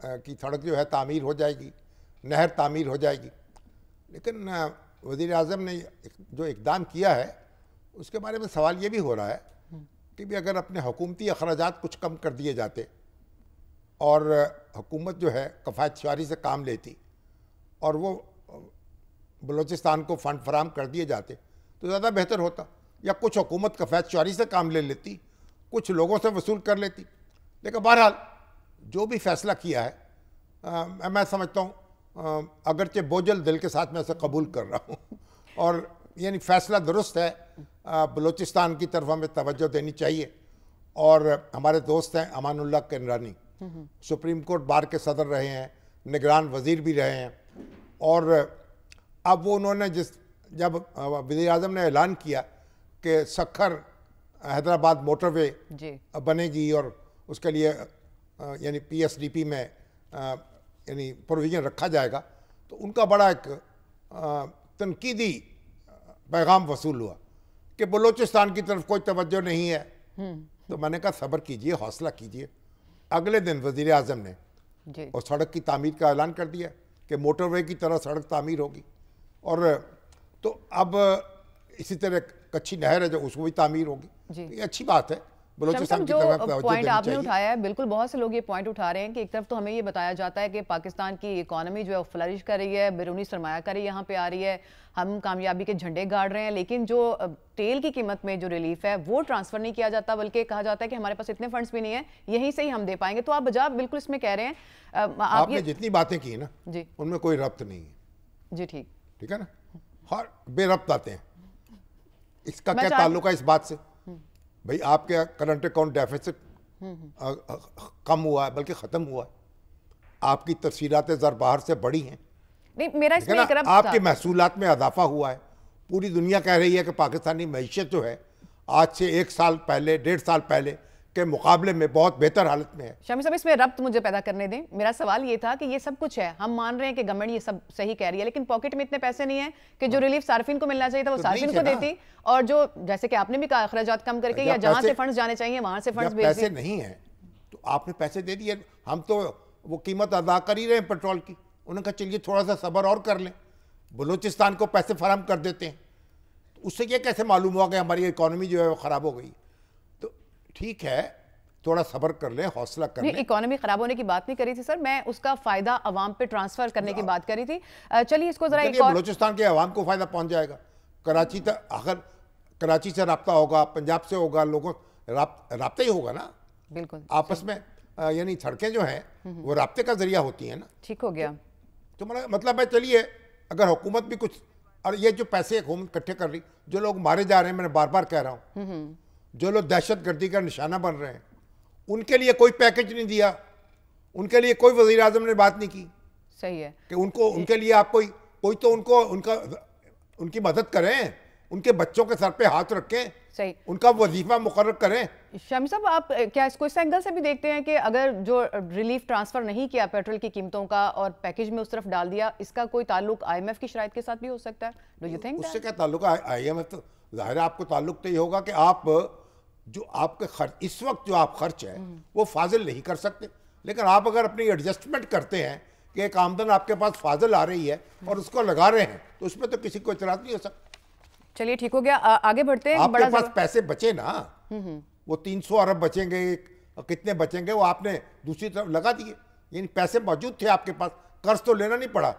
की सड़क जो है तामीर हो जाएगी, नहर तामीर हो जाएगी। लेकिन वज़ीर आज़म ने जो इक़दाम किया है उसके बारे में सवाल ये भी हो रहा है कि भी अगर अपने हुकूमती अखराजात कुछ कम कर दिए जाते और हुकूमत जो है कफ़ायतशारी से काम लेती और वो बलूचिस्तान को फ़ंड फराम कर दिए जाते तो ज़्यादा बेहतर होता, या कुछ हुकूमत कफ़ायतशारी से काम ले लेती, कुछ लोगों से वसूल कर लेती। लेकिन बहरहाल जो भी फ़ैसला किया है मैं समझता हूँ अगरचे बोझल दिल के साथ मैं इसे कबूल कर रहा हूँ और यानी फ़ैसला दुरुस्त है। बलूचिस्तान की तरफ हमें तवज्जो देनी चाहिए। और हमारे दोस्त हैं अमानुल्लाह किनरानी, सुप्रीम कोर्ट बार के सदर रहे हैं, निगरान वज़ीर भी रहे हैं, और अब वो उन्होंने जब वज़ीर आज़म ने ऐलान किया कि सखर हैदराबाद मोटरवे बनेगी और उसके लिए यानी PSDP में यानी प्रोविज़न रखा जाएगा, तो उनका बड़ा एक तनकीदी पैगाम वसूल हुआ कि बलूचिस्तान की तरफ कोई तवज्जो नहीं है। तो मैंने कहा सब्र कीजिए, हौसला कीजिए। अगले दिन वज़ीर आज़म ने और सड़क की तामीर का ऐलान कर दिया कि मोटरवे की तरह सड़क तामीर होगी। और तो अब इसी तरह कच्ची नहर है जो उसको भी तामीर होगी। ये अच्छी बात है। बलूचिस्तान की तरफ पॉइंट आपने उठाया है, बिल्कुल बहुत से लोग ये पॉइंट उठा रहे हैं कि एक तरफ तो हमें ये बताया जाता है कि पाकिस्तान की इकोनॉमी जो है फ्लरिश कर रही है, बैरूनी सरमायाकारी यहाँ पे आ रही है, हम कामयाबी के झंडे गाड़ रहे हैं, लेकिन जो तेल की कीमत में जो रिलीफ है वो ट्रांसफर नहीं किया जाता, बल्कि कहा जाता है कि हमारे पास इतने फंड्स भी नहीं है, यहीं से ही हम दे पाएंगे। तो आप बजाब बिल्कुल इसमें कह रहे हैं। आपने जितनी बातें की ना जी उनमें कोई रब्त नहीं है जी। ठीक है ना, हर बेरब्त आते हैं। इसका क्या ताल्लुक है इस बात से? भाई आपके करंट अकाउंट डेफिसिट कम हुआ है बल्कि ख़त्म हुआ है, आपकी तफसीलात ज़र बाहर से बड़ी हैं, नहीं, मेरा इसमें एक रब्त आपके था। महसूलात में इजाफा हुआ है। पूरी दुनिया कह रही है कि पाकिस्तानी मईशत जो है आज से 1 साल पहले, 1.5 साल पहले के मुकाबले में बहुत बेहतर हालत में है। शामी साहब, इसमें रब्त मुझे पैदा करने दें। मेरा सवाल ये था कि ये सब कुछ है, हम मान रहे हैं कि गवर्नमेंट ये सब सही कह रही है, लेकिन पॉकेट में इतने पैसे नहीं है कि जो रिलीफ सार्फिन को मिलना चाहिए था वो तो सार्फिन नहीं को थे ना। देती, और जो जैसे कि आपने भी कहा अखराजात कम करके या जहां से फंड्स जाने चाहिए वहां से फंड्स जब भेज पैसे दिए। नहीं है तो आपने पैसे दे दिए। हम तो वो कीमत अदा कर ही रहे हैं पेट्रोल की। उन्होंने कहा चलिए थोड़ा सा सब्र और कर लें, बलूचिस्तान को पैसे फराहम कर देते हैं। तो उससे ये कैसे मालूम हुआ कि हमारी इकोनॉमी जो है वो ख़राब हो गई। तो ठीक है, थोड़ा सब्र कर लें, हौसला कर लें। इकोनॉमी खराब होने की बात नहीं करी थी सर, मैं उसका फायदा अवाम पे ट्रांसफर करने की बात करी थी। चलिए इसको जरा एक और, बलूचिस्तान के अवाम को फायदा पहुंच जाएगा। कराची तक अगर कराची से रब्ता होगा, पंजाब से होगा, लोगों राब्ता ही होगा ना बिल्कुल आपस में। यानी सड़कें जो हैं वो राब्ते का जरिया होती हैं ना। ठीक हो गया। तो मतलब है, चलिए अगर हुकूमत भी कुछ, और ये जो पैसे हुकूमत इकट्ठे कर रही, जो लोग मारे जा रहे हैं, मैंने बार बार कह रहा हूँ, जो लोग दहशतगर्दी का निशाना बन रहे हैं, उनके लिए कोई पैकेज नहीं दिया, उनके लिए कोई वज़ीर आज़म ने बात नहीं की। सही है कि उनके लिए आप कोई तो उनकी मदद करें, उनके बच्चों के सर पे हाथ रखें, सही, उनका वजीफा मुकर्रर करें। शामी साहब, आप क्या इसको इस एंगल से भी देखते हैं कि अगर जो रिलीफ ट्रांसफर नहीं किया पेट्रोल की कीमतों का और पैकेज में उस तरफ डाल दिया, इसका कोई ताल्लुक IMF की शराइत के साथ भी हो सकता है? डू यू थिंक उससे क्या ताल्लुक है IMF? तो जाहिर है आपको ताल्लुक तो ये होगा कि आप जो आपके खर्च इस वक्त जो आप खर्च है वो फाजिल नहीं कर सकते, लेकिन आप अगर अपनी एडजस्टमेंट करते हैं कि एक आमदन आपके पास फाजिल आ रही है और उसको लगा रहे हैं, तो उसमें तो किसी को इतराज नहीं हो सकता। चलिए ठीक हो गया, आगे बढ़ते हैं। आपके पास पैसे बचे ना, वो 300 अरब बचेंगे, कितने बचेंगे, वो आपने दूसरी तरफ लगा दिए। यानी पैसे मौजूद थे आपके पास, कर्ज तो लेना नहीं पड़ा।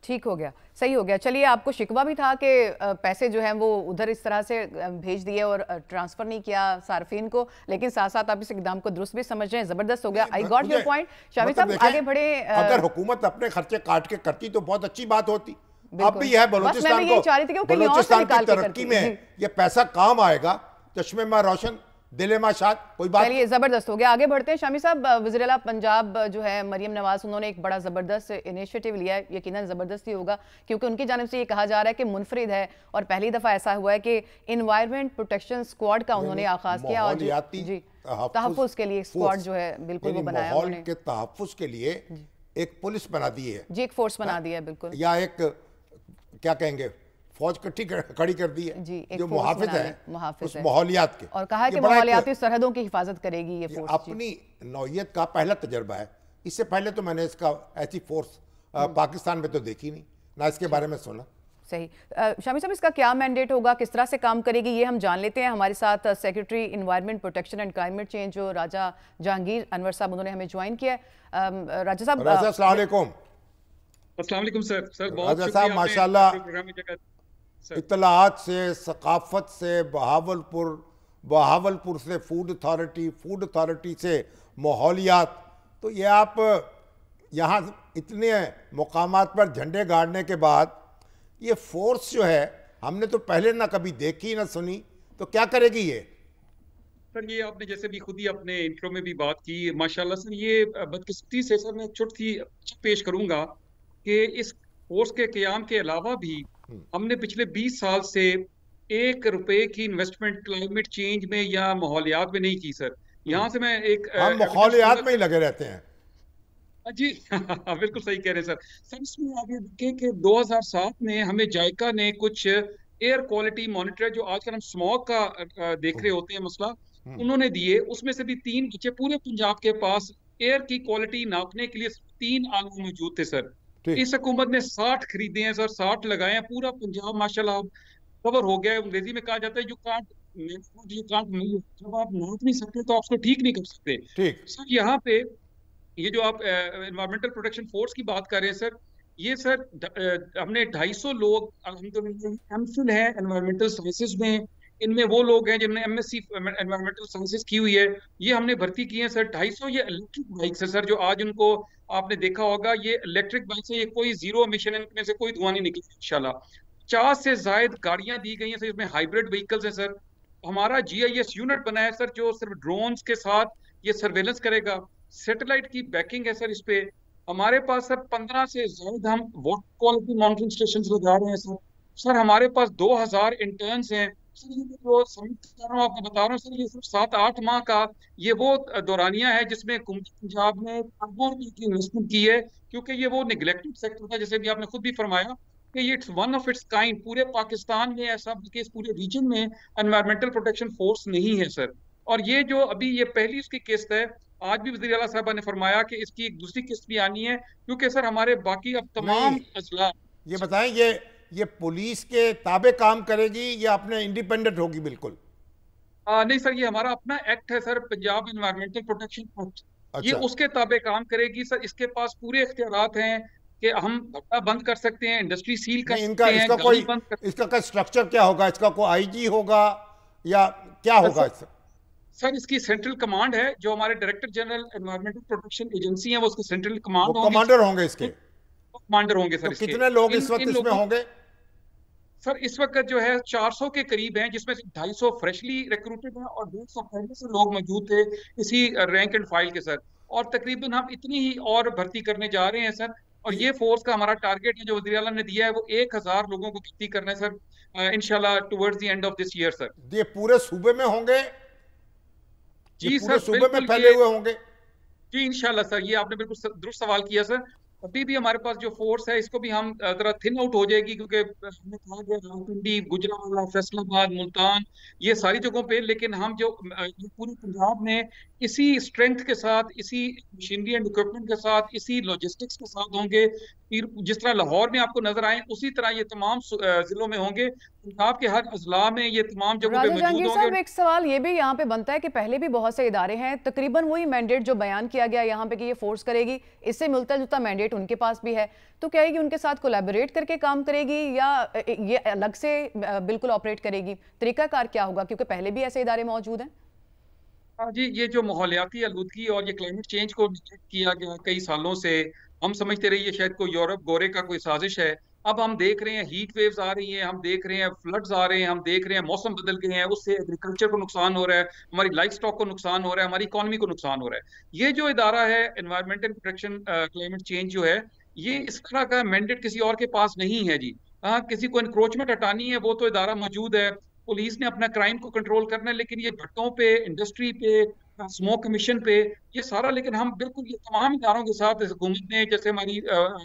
ठीक हो गया, सही हो गया। चलिए, आपको शिकवा भी था कि पैसे जो हैं वो उधर इस तरह से भेज दिए और ट्रांसफर नहीं किया सार्फिन को, लेकिन साथ साथ आप इस इकदाम को दुरुस्त भी समझ रहे हैं, जबरदस्त हो गया। I got your point. Shami साहब आगे बढ़े। अगर हुकूमत अपने खर्चे काट के करती तो बहुत अच्छी बात होती। अब भी है बलूचिस्तान की तरक्की में ये पैसा काम आएगा, चश्मे में रोशन, दिले में शाद, कोई बात। चलिए, जबरदस्त हो गया, आगे बढ़ते हैं। शामी साहब, वज़ीर आला पंजाब जो है मरियम नवाज, उन्होंने एक बड़ा जबरदस्त इनिशिएटिव लिया है। यकीनन जबरदस्त ही होगा क्योंकि उनकी जानिब से ये कहा जा रहा है कि मुनफरिद है और पहली दफा ऐसा हुआ है कि इन्वायरमेंट प्रोटेक्शन स्क्वाड का उन्होंने आगाज किया और जी तहफ्फुज़ के लिए स्क्वाड जो है बिल्कुल वो बनाया उन्होंने, के तहफ्फुज़ के लिए एक पुलिस बना दी है जी, एक फोर्स बना दिया है बिल्कुल, या एक क्या कहेंगे फौज खड़ी कर दी है जी, जो मुहाफिज है उस माहौलियात के, और कहा है कि माहौलियाती सरहदों की हिफाजत करेगी ये फोर्स। अपनी नौयत का पहला तजर्बा है। इससे पहले तो मैंने इसका ऐसी फोर्स पाकिस्तान में तो देखी नहीं, ना इसके बारे में सुना। सही। शामी साहब, इसका क्या मैंडेट होगा, किस तरह से काम करेगी, ये हम जान लेते हैं। हमारे साथ secretary environment protection and climate change जो राजा जहांगीर अनवर साहब, उन्होंने हमें ज्वाइन किया है। राजा साहब, अस्सलाम वालेकुम। अस्सलाम वालेकुम सर। बहुत राजा साहब माशाल्लाह, इत्तलाआत से, सकाफत से, बहावलपुर से फूड अथॉरिटी से माहौलियात, तो ये आप यहाँ इतने मुकामात पर झंडे गाड़ने के बाद ये फोर्स जो है हमने तो पहले ना कभी देखी ना सुनी, तो क्या करेगी ये? सर ये आपने जैसे भी खुद ही अपने इंट्रो में भी बात की, माशाल्लाह सर, ये बदकिस्मती से सर मैं छोटी सी पेश करूंगा कि इस फोर्स के क़याम के अलावा भी हमने पिछले 20 साल से 1 रुपए की इन्वेस्टमेंट क्लाइमेट चेंज में या माहौलियात में नहीं की सर। यहाँ से मैं हम माहौलियात में ही लगे रहते हैं जी। बिल्कुल सही कह रहे हैं सर। इसमें आगे देखें कि 2007 में हमें जायका ने कुछ एयर क्वालिटी मॉनिटर, जो आजकल हम स्मॉग का देख रहे होते हैं मसला, उन्होंने दिए। उसमें से भी 3 बच्चे पूरे पंजाब के पास एयर की क्वालिटी नापने के लिए 3 आलू मौजूद थे सर। इस हुकूमत ने 60 खरीदे हैं सर, 60 लगाए हैं। पूरा पंजाब माशाल्लाह कवर हो गया है। अंग्रेजी में कहा जाता है यू कांट नहीं, जब आप नाप नहीं सकते तो आप उसको ठीक नहीं कर सकते सर। यहाँ पे ये जो आप एनवायरमेंटल प्रोटेक्शन फोर्स की बात कर रहे हैं सर, ये सर हमने 250 लोग एमफिल है एनवायरमेंटल साइंसेज में, इनमें वो लोग हैं जिन्होंने MSc एनवायरमेंटल साइंसेज की हुई है, ये हमने भर्ती की है सर। 250 ये इलेक्ट्रिक बाइक्स है सर, जो आज उनको आपने देखा होगा, ये इलेक्ट्रिक बाइक से ये कोई जीरो एमिशन, इनमें से कोई धुआं नहीं निकलेगा इंशाल्लाह। 50 से ज्यादा गाड़ियां दी गई हैं सर, इसमें हाइब्रिड व्हीकल्स है सर। हमारा GIS यूनिट बना है सर, जो सिर्फ ड्रोन्स के साथ ये सर्वेलेंस करेगा। सैटेलाइट की बैकिंग है सर इस पे। हमारे पास सर 15 से ज्यादा हम वाटर क्वालिटी मॉनिटरिंग स्टेशन लगा रहे हैं सर। सर हमारे पास 2000 इंटर्न्स हैं सर। ये जो सबमिट कर रहा हूँ आपको बता रहा हूँ सर, ये सिर्फ 7-8 माह का ये वो दौरानिया है जिसमें हुकूमत पंजाब ने अरबों रुपए की इन्वेस्टमेंट की है, क्योंकि ये वो निगलेक्टेड सेक्टर था, जैसे भी आपने खुद भी फरमाया कि ये it's one of its kind पूरे पाकिस्तान में ऐसा, बल्कि इस पूरे रीजन में एनवायरमेंटल प्रोटेक्शन फोर्स नहीं है सर। और ये जो अभी ये पहली उसकी किस्त है, आज भी वज़ीर आला साहबा ने फरमाया कि इसकी एक दूसरी किस्त भी आनी है, क्योंकि सर हमारे बाकी अब तमाम अजला। ये बताएं, ये पुलिस के ताबे काम करेगी या अपने इंडिपेंडेंट होगी? बिल्कुल नहीं सर, ये हमारा अपना एक्ट है sir, Punjab environmental protection act. ये अच्छा। उसके ताबे काम करेगी सर। इसके पास पूरे इख्तियारात हैं कि हम भट्टा बंद कर सकते हैं, इंडस्ट्री सील कर नहीं, सकते हैं, इसका गाड़ी कोई बंद कर। इसका का स्ट्रक्चर क्या होगा? इसका कोई आईजी होगा या क्या होगा इसका? सर इसकी सेंट्रल कमांड है, जो हमारे director general environmental protection agency है, वो उसकी सेंट्रल कमांड वो होगी। कमांडर होंगे इसके? कमांडर होंगे सर तो इसके। कितने लोग इस वक्त इन इसमें लोगों होंगे? सर इस वक्त जो है 400 के करीब हैं, जिसमें से 250 फ्रेशली रिक्रूटेड हैं और 150 पहले से लोग मौजूद थे इसी रैंक एंड फाइल के सर। और तकरीबन हम इतनी ही और भर्ती करने जा रहे हैं सर। और ये फोर्स का हमारा टारगेट है जो वज़ीर आला ने दिया है, वो 1000 लोगों को भर्ती करना है सर, इंशाल्लाह towards the end of this year sir. ये पूरे सूबे में होंगे? जी ये पूरे सर, सूबे में बिल्कुल फैले हुए होंगे? जी इंशाल्लाह सर, ये आपने बिल्कुल दुरुस्त सवाल किया सर। अभी भी हमारे पास जो फोर्स है इसको भी हम जरा थिन आउट हो जाएगी, क्योंकि हमने कहा गया रावलपिंडी, गुजरांवाला, फैसलाबाद, मुल्तान, ये सारी जगहों पे। लेकिन हम जो ये पूरे पंजाब में इसी स्ट्रेंथ के साथ, इसी मशीनरी एंड इक्विपमेंट के साथ, इसी लॉजिस्टिक्स के साथ होंगे। फिर जिस तरह लाहौर में आपको नजर आए उसी तरह ये तमाम जिलों में होंगे। पंजाब के हर अजला में ये तमाम जगहों पे राजा मौजूद जहांगीर साहब, होंगे। एक सवाल ये भी यहाँ पे बनता है कि पहले भी बहुत से इदारे हैं, तकरीबन वही मैंडेट जो बयान किया गया यहाँ पे कि ये फोर्स करेगी, इससे मिलता जुलता मैंडेट उनके पास भी है, तो क्या है कि उनके साथ कोलैबोरेट करके काम करेगी या ये अलग से बिल्कुल ऑपरेट करेगी? तरीकाकार क्या होगा, क्योंकि पहले भी ऐसे इदारे मौजूद हैं? हाँ जी, ये जो माहौलियाती आलूदगी और ये क्लाइमेट चेंज को निगलेक्ट किया गया कई सालों से, हम समझते रहे ये शायद कोई यूरोप गोरे का कोई साजिश है। अब हम देख रहे हैं हीट वेव्स आ रही हैं, हम देख रहे हैं फ्लड्स आ रहे हैं, हम देख रहे हैं मौसम बदल गए हैं, उससे एग्रीकल्चर को नुकसान हो रहा है, हमारी लाइफ स्टॉक को नुकसान हो रहा है, हमारी इकोनॉमी को नुकसान हो रहा है। ये जो इदारा है एनवायरमेंटल प्रोटेक्शन क्लाइमेट चेंज जो है, ये इस तरह का मैंडेट किसी और के पास नहीं है जी। हाँ, किसी को इंक्रोचमेंट हटानी है वो तो इदारा मौजूद है, पुलिस ने अपना क्राइम को कंट्रोल करना है, लेकिन ये भट्टों पे, इंडस्ट्री पे, स्मोक कमीशन पे, ये सारा, लेकिन हम बिल्कुल ये तमाम इदारों के साथ हुकूमत ने, जैसे हमारी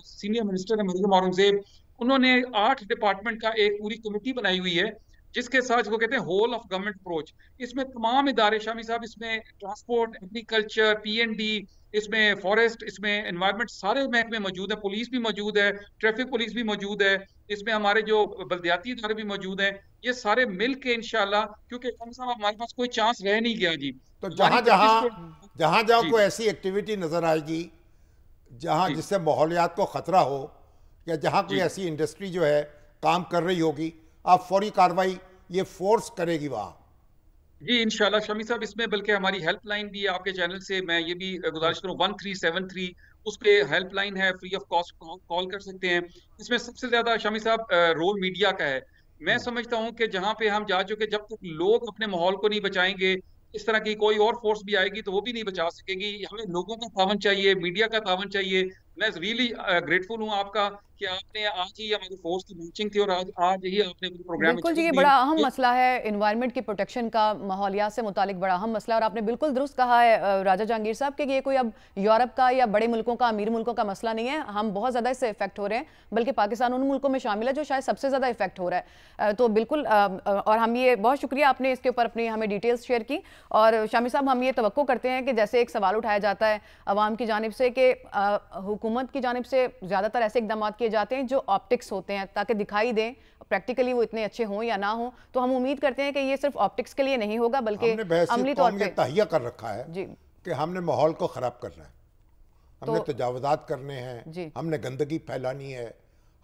सीनियर मिनिस्टर है मरियम औरंगजेब, उन्होंने 8 डिपार्टमेंट का एक पूरी कमेटी बनाई हुई है, जिसके साथ जिसको कहते हैं होल ऑफ गवर्नमेंट अप्रोच। इसमें तमाम इदारे शामिल साहब, इसमें ट्रांसपोर्ट, एग्रीकल्चर, पीएनडी, इसमें फॉरेस्ट, इसमें एनवायरनमेंट, सारे महकमे मौजूद है, पुलिस भी मौजूद है, ट्रैफिक पुलिस भी मौजूद है, इसमें हमारे जो बल्दियाती इदारे भी मौजूद हैं। ये सारे मिल के इंशाल्लाह, क्योंकि साहब हमारे पास कोई चांस रह नहीं गया जी। तो जहां जहां कोई ऐसी एक्टिविटी नजर आएगी जहां जिससे माहौलियात को खतरा हो, या जहां कोई ऐसी इंडस्ट्री जो है काम कर रही होगी, आप फौरी कार्रवाई ये फोर्स करेगी वहां? जी इंशाल्लाह शमी साहब, इसमें बल्कि हमारी हेल्पलाइन भी है, आपके चैनल से मैं ये भी गुजारिश करूँ, 1373 उस पे हेल्पलाइन है, फ्री ऑफ कॉस्ट कॉल कर सकते हैं। इसमें सबसे ज्यादा शमी साहब रोल मीडिया का है। मैं समझता हूँ कि जहाँ पे हम जा चुके, जब तक लोग अपने माहौल को नहीं बचाएंगे, इस तरह की कोई और फोर्स भी आएगी तो वो भी नहीं बचा सकेगी। हमें लोगों का तावन चाहिए, मीडिया का तावन चाहिए। मैं रियली ग्रेटफुल हूँ आपका कि आपने आज ही हमारी फोर्स की लॉन्चिंग थी और आज ही आपने प्रोग्राम। बिल्कुल जी, ये बड़ा अहम मसला है एनवायरनमेंट की प्रोटेक्शन का, माहौलियात से मुतालिक बड़ा अहम मसला। और आपने बिल्कुल दुरुस्त कहा है राजा जहांगीर साहब कि ये कोई अब यूरोप का या बड़े मुल्कों का, अमीर मुल्कों का मसला नहीं है। हम बहुत ज़्यादा इससे इफेक्ट हो रहे हैं, बल्कि पाकिस्तान उन मुल्कों में शामिल है जो शायद सबसे ज़्यादा इफेक्ट हो रहा है। तो बिल्कुल, और हम ये बहुत शुक्रिया आपने इसके ऊपर अपनी हमें डिटेल्स शेयर की। और शामी साहब, हम ये तवक्को करते हैं कि जैसे एक सवाल उठाया जाता है अवाम की जानिब से कि हुकूमत की जानिब से ज़्यादातर ऐसे इकदाम किए जाते हैं जो ऑप्टिक्स होते हैं, ताकि दिखाई दें, प्रैक्टिकली वो इतने अच्छे हों या ना हो। तो हम उम्मीद करते हैं कि ये सिर्फ ऑप्टिक्स के लिए नहीं होगा, बल्कि अमली तौर पे तहिया कर रखा है जी कि हमने माहौल को ख़राब करना है, हमने तजावुज़ात करने हैं, हमने गंदगी फैलानी है,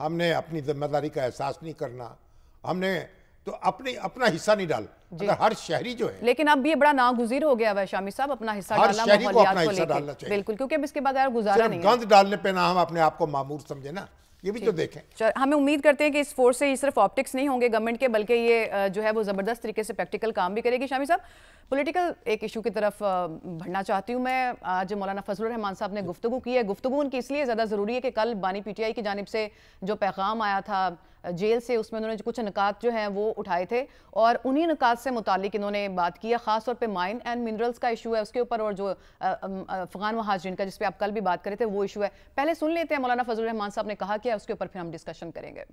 हमने अपनी जिम्मेदारी का एहसास नहीं करना, हमने तो अपना हिस्सा नहीं डाल। अगर हर शहरी जो है, लेकिन अब ये बड़ा नागुज़ीर हो गया है शामी साहब, अपना हिस्सा डालना, माहौलियात को लेकर। बिल्कुल, क्योंकि अब इसके बगैर गुजारा नहीं है। गंद डालने पे ना हम अपने आप को मामूर समझे ना, ये भी तो देखें। हमें उम्मीद करते हैं कि इस फोर्स से ये सिर्फ ऑप्टिक्स नहीं होंगे गवर्नमेंट के, बल्कि ये जो है वो ज़बरदस्त तरीके से प्रैक्टिकल काम भी करेगी। शामी साहब, पॉलिटिकल एक इशू की तरफ बढ़ना चाहती हूँ मैं। आज मौलाना फजलुर रहमान साहब ने गुफ्तगू की है। गुफ्तगू उनकी इसलिए ज़्यादा ज़रूरी है कि कल बानी PTI की जानिब से जो पैगाम आया था जेल से, उसमें उन्होंने कुछ निकात जो हैं वो उठाए थे और उन्हीं निकात से मुतालिक इन्होंने बात की है। ख़ास तौर पे माइन एंड मिनरल्स का इशू है उसके ऊपर, और जो अफगान महाजरीन का जिस पे आप कल भी बात करे थे वो इशू है। पहले सुन लेते हैं मौलाना फजलुर रहमान साहब ने कहा क्या, उसके ऊपर फिर हम डिस्कशन करेंगे।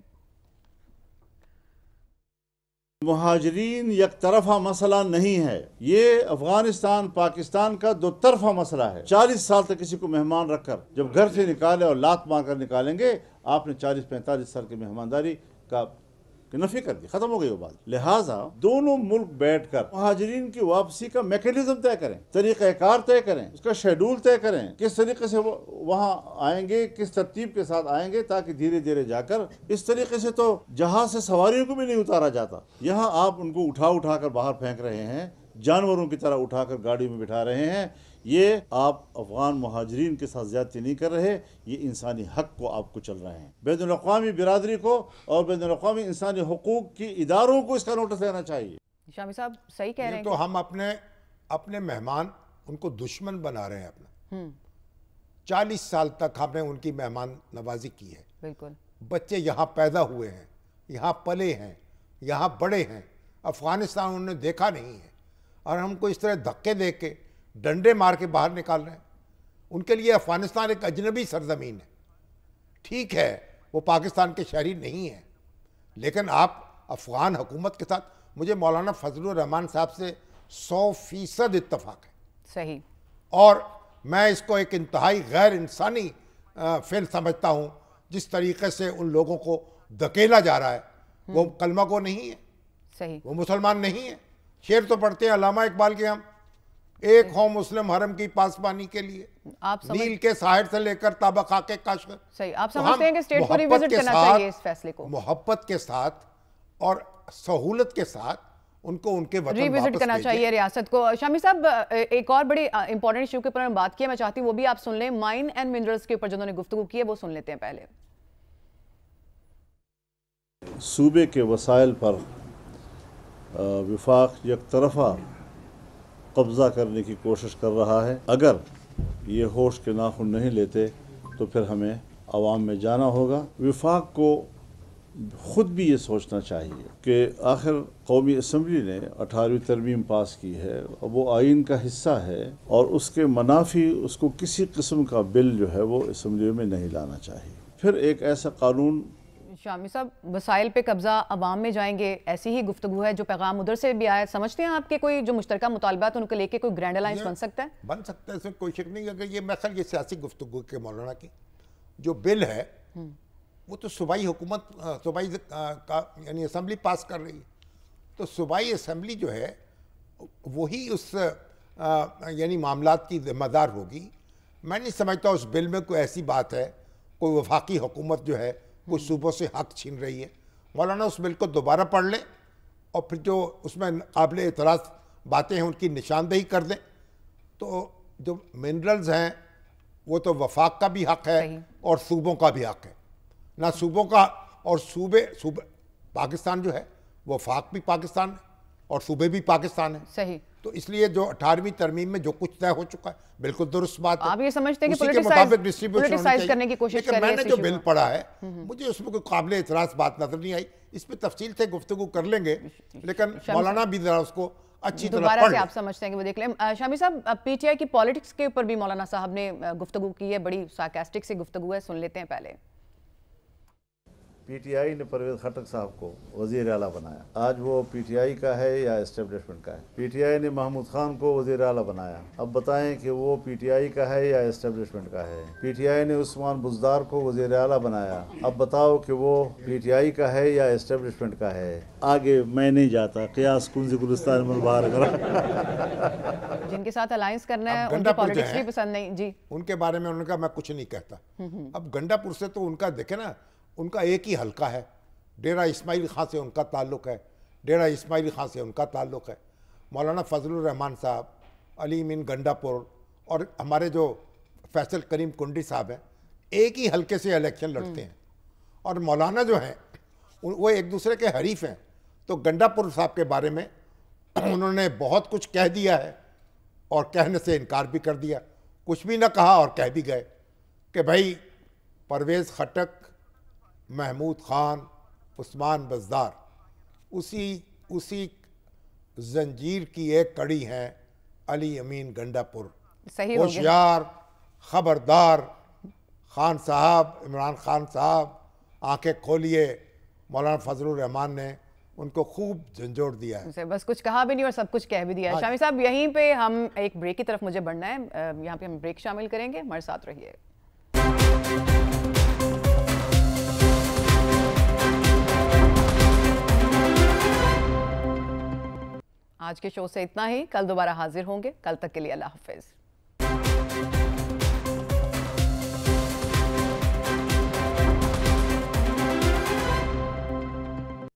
मुहाजिरीन एक तरफा मसला नहीं है, ये अफगानिस्तान पाकिस्तान का दो तरफा मसला है। 40 साल तक किसी को मेहमान रखकर जब घर से निकाले और लात मार कर निकालेंगे, आपने 40-45 साल की मेहमानदारी का नफी कर दी, खत्म हो गई वो बात। लिहाजा दोनों मुल्क बैठकर मुहाजिरीन की वापसी का मैकेनिज्म तय करें, तरीक़ाकार तय करें, उसका शेड्यूल तय करें, किस तरीके से वो वहाँ आएंगे, किस तरतीब के साथ आएंगे, ताकि धीरे धीरे जाकर इस तरीके से तो जहाज से सवारियों को भी नहीं उतारा जाता। यहाँ आप उनको उठा कर बाहर फेंक रहे हैं, जानवरों की तरह उठाकर गाड़ी में बिठा रहे हैं। ये आप अफगान मुहाजिरीन के साथ ज्यादती नहीं कर रहे, ये इंसानी हक को आपको चल रहे हैं। बैनुल-अक़वामी बिरादरी को और बैनुल-अक़वामी इंसानी हुकूक की इदारों को इसका नोटिस लेना चाहिए। शामी साहब सही कह रहे हैं। तो हम अपने मेहमान उनको दुश्मन बना रहे हैं अपना। 40 साल तक हमने उनकी मेहमान नवाजी की है। बिल्कुल, बच्चे यहाँ पैदा हुए हैं, यहाँ पले हैं, यहाँ बड़े हैं। अफगानिस्तान उन्होंने देखा नहीं है और हमको इस तरह धक्के दे के डंडे मार के बाहर निकाल रहे हैं। उनके लिए अफगानिस्तान एक अजनबी सरजमीन है। ठीक है, वो पाकिस्तान के शहरी नहीं है, लेकिन आप अफगान हुकूमत के साथ, मुझे मौलाना फजलुर रहमान साहब से 100% इत्तफाक है। सही। और मैं इसको एक इंतहाई गैर इंसानी फेल समझता हूँ जिस तरीके से उन लोगों को धकेला जा रहा है। वो कलमा को नहीं है, सही, वो मुसलमान नहीं है। शेर तो पढ़ते हैं अल्लामा इकबाल के हम, एक हो मुस्लिम हरम की पासबानी के लिए, आप नील के साहिर से लेकर ताबका के काशगर। सही, आप समझते हैं कि स्टेट को रिविजिट करना चाहिए इस फैसले को, मोहब्बत के साथ और सहूलत के साथ उनको उनके वतन रिविजिट करना चाहिए रियासत को। शामी साहब, एक और बड़ी इंपॉर्टेंट इशू के ऊपर मैं बात की, मैं चाहती हूँ वो भी आप सुन लें। माइन एंड मिनरल्स के ऊपर जिन्होंने गुफ्तगू की है वो सुन लेते हैं पहले। सूबे के वसाइल पर विफाक एक तरफा कब्ज़ा करने की कोशिश कर रहा है। अगर ये होश के नाखुन नहीं लेते तो फिर हमें आवाम में जाना होगा। विफाक को ख़ुद भी ये सोचना चाहिए कि आखिर कौमी असम्बली ने 18वीं तरमीम पास की है, वो आइन का हिस्सा है और उसके मनाफी उसको किसी किस्म का बिल जो है वो असम्बली में नहीं लाना चाहिए। फिर एक ऐसा कानून। शामी साहब, वसाइल पे कब्जा अवाम में जाएंगे, ऐसी ही गुफ्तगू है जो पैगाम उधर से भी आया। समझते हैं आपके कोई जो मुश्तरका मुतालबात उनको लेके कोई ग्रैंड अलायंस बन सकता है? बन सकता है, इसमें कोई शक नहीं। अगर ये मसल ये सियासी गुफ्तगू के मौलाना की जो बिल है वो तो सूबाई हुकूमत सूबाई का यानी असम्बली पास कर रही है, तो सूबाई असम्बली जो है वही उस यानी मामलात की जिम्मेदार होगी। मैं नहीं समझता उस बिल में कोई ऐसी बात है, कोई वफाकी हुकूमत जो है कोई सूबों से हक छीन रही है। मौलाना उस बिल को दोबारा पढ़ लें और फिर जो उसमें काबिल एतराज़ बातें हैं उनकी निशानदेही कर दें। तो जो मिनरल्स हैं वो तो वफाक का भी हक है और सूबों का भी हक है। ना सूबों का और सूबे पाकिस्तान जो है वफाक भी पाकिस्तान है और सूबे भी पाकिस्तान है। सही। तो इसलिए जो 18वीं तरमीम में जो कुछ तय हो चुका है बिल्कुल दुरुस्त बात है। आप ये समझते हैं कि पॉलिटिसाइज करने की कोशिश कर रही है? मैंने जो बिल पढ़ा है मुझे उसमें कोई काबिल एतराज़ बात नजर नहीं आई। इस पे तफसील से गुफ्तगू कर लेंगे, लेकिन मौलाना भी जरा उसको अच्छी तरह दोबारा से आप समझते हैं कि वो देख लें। शामी साहब, PTI की पॉलिटिक्स के ऊपर भी मौलाना साहब ने गुफ्तगू की है, बड़ी सार्कास्टिक सी गुफ्तगू है, सुन लेते हैं पहले। PTI ने परवेज़ खटक साहब को वज़ीर आला बनाया। आज वो PTI का है या एस्टेब्लिशमेंट का है? PTI ने महमूद खान को वज़ीर आला बनाया। अब बताएं कि वो PTI का है या एस्टेब्लिशमेंट का है? PTI ने उस्मान बुज़दार को वज़ीर आला बनाया। अब बताओ कि वो PTI का है या एस्टेब्लिशमेंट का है? आगे मैं नहीं जाता, क़ियास कुंज़ी गुलिस्तान में बाहर करा। जिनके साथ अलायंस करना है उनकी पॉलिटिक्स भी पसंद नहीं जी, उनके बारे में उन्होंने कहा मैं कुछ नहीं कहता। अब गंडापुर से तो उनका देखे ना, उनका एक ही हलका है, डेरा इस्माइल खां से उनका ताल्लुक़ है, डेरा इस्माइल खां से उनका ताल्लुक़ है। मौलाना फजलुर रहमान साहब, अली मीन गंडापुर और हमारे जो फैसल करीम कुंडी साहब हैं एक ही हलके से इलेक्शन लड़ते हैं। और मौलाना जो हैं वो एक दूसरे के हरीफ हैं। तो गंडापुर साहब के बारे में उन्होंने बहुत कुछ कह दिया है और कहने से इनकार भी कर दिया, कुछ भी ना कहा और कह भी गए कि भाई परवेज़ खटक, महमूद खान, उस्मान बज़दार उसी जंजीर की एक कड़ी है अली अमीन गंडापुर। सही हो गया। होशियार, खबरदार, खान साहब, इमरान खान साहब, आंखें खोलिए। मौलाना फजलुर रहमान ने उनको खूब झंझोड़ दिया है। बस कुछ कहा भी नहीं और सब कुछ कह भी दिया है। शामी साहब, यहीं पे हम एक ब्रेक की तरफ मुझे बढ़ना है, यहाँ पे हम ब्रेक शामिल करेंगे, हमारे साथ रहिए। आज के शो से इतना ही, कल दोबारा हाजिर होंगे। कल तक के लिए अल्लाह हाफिज।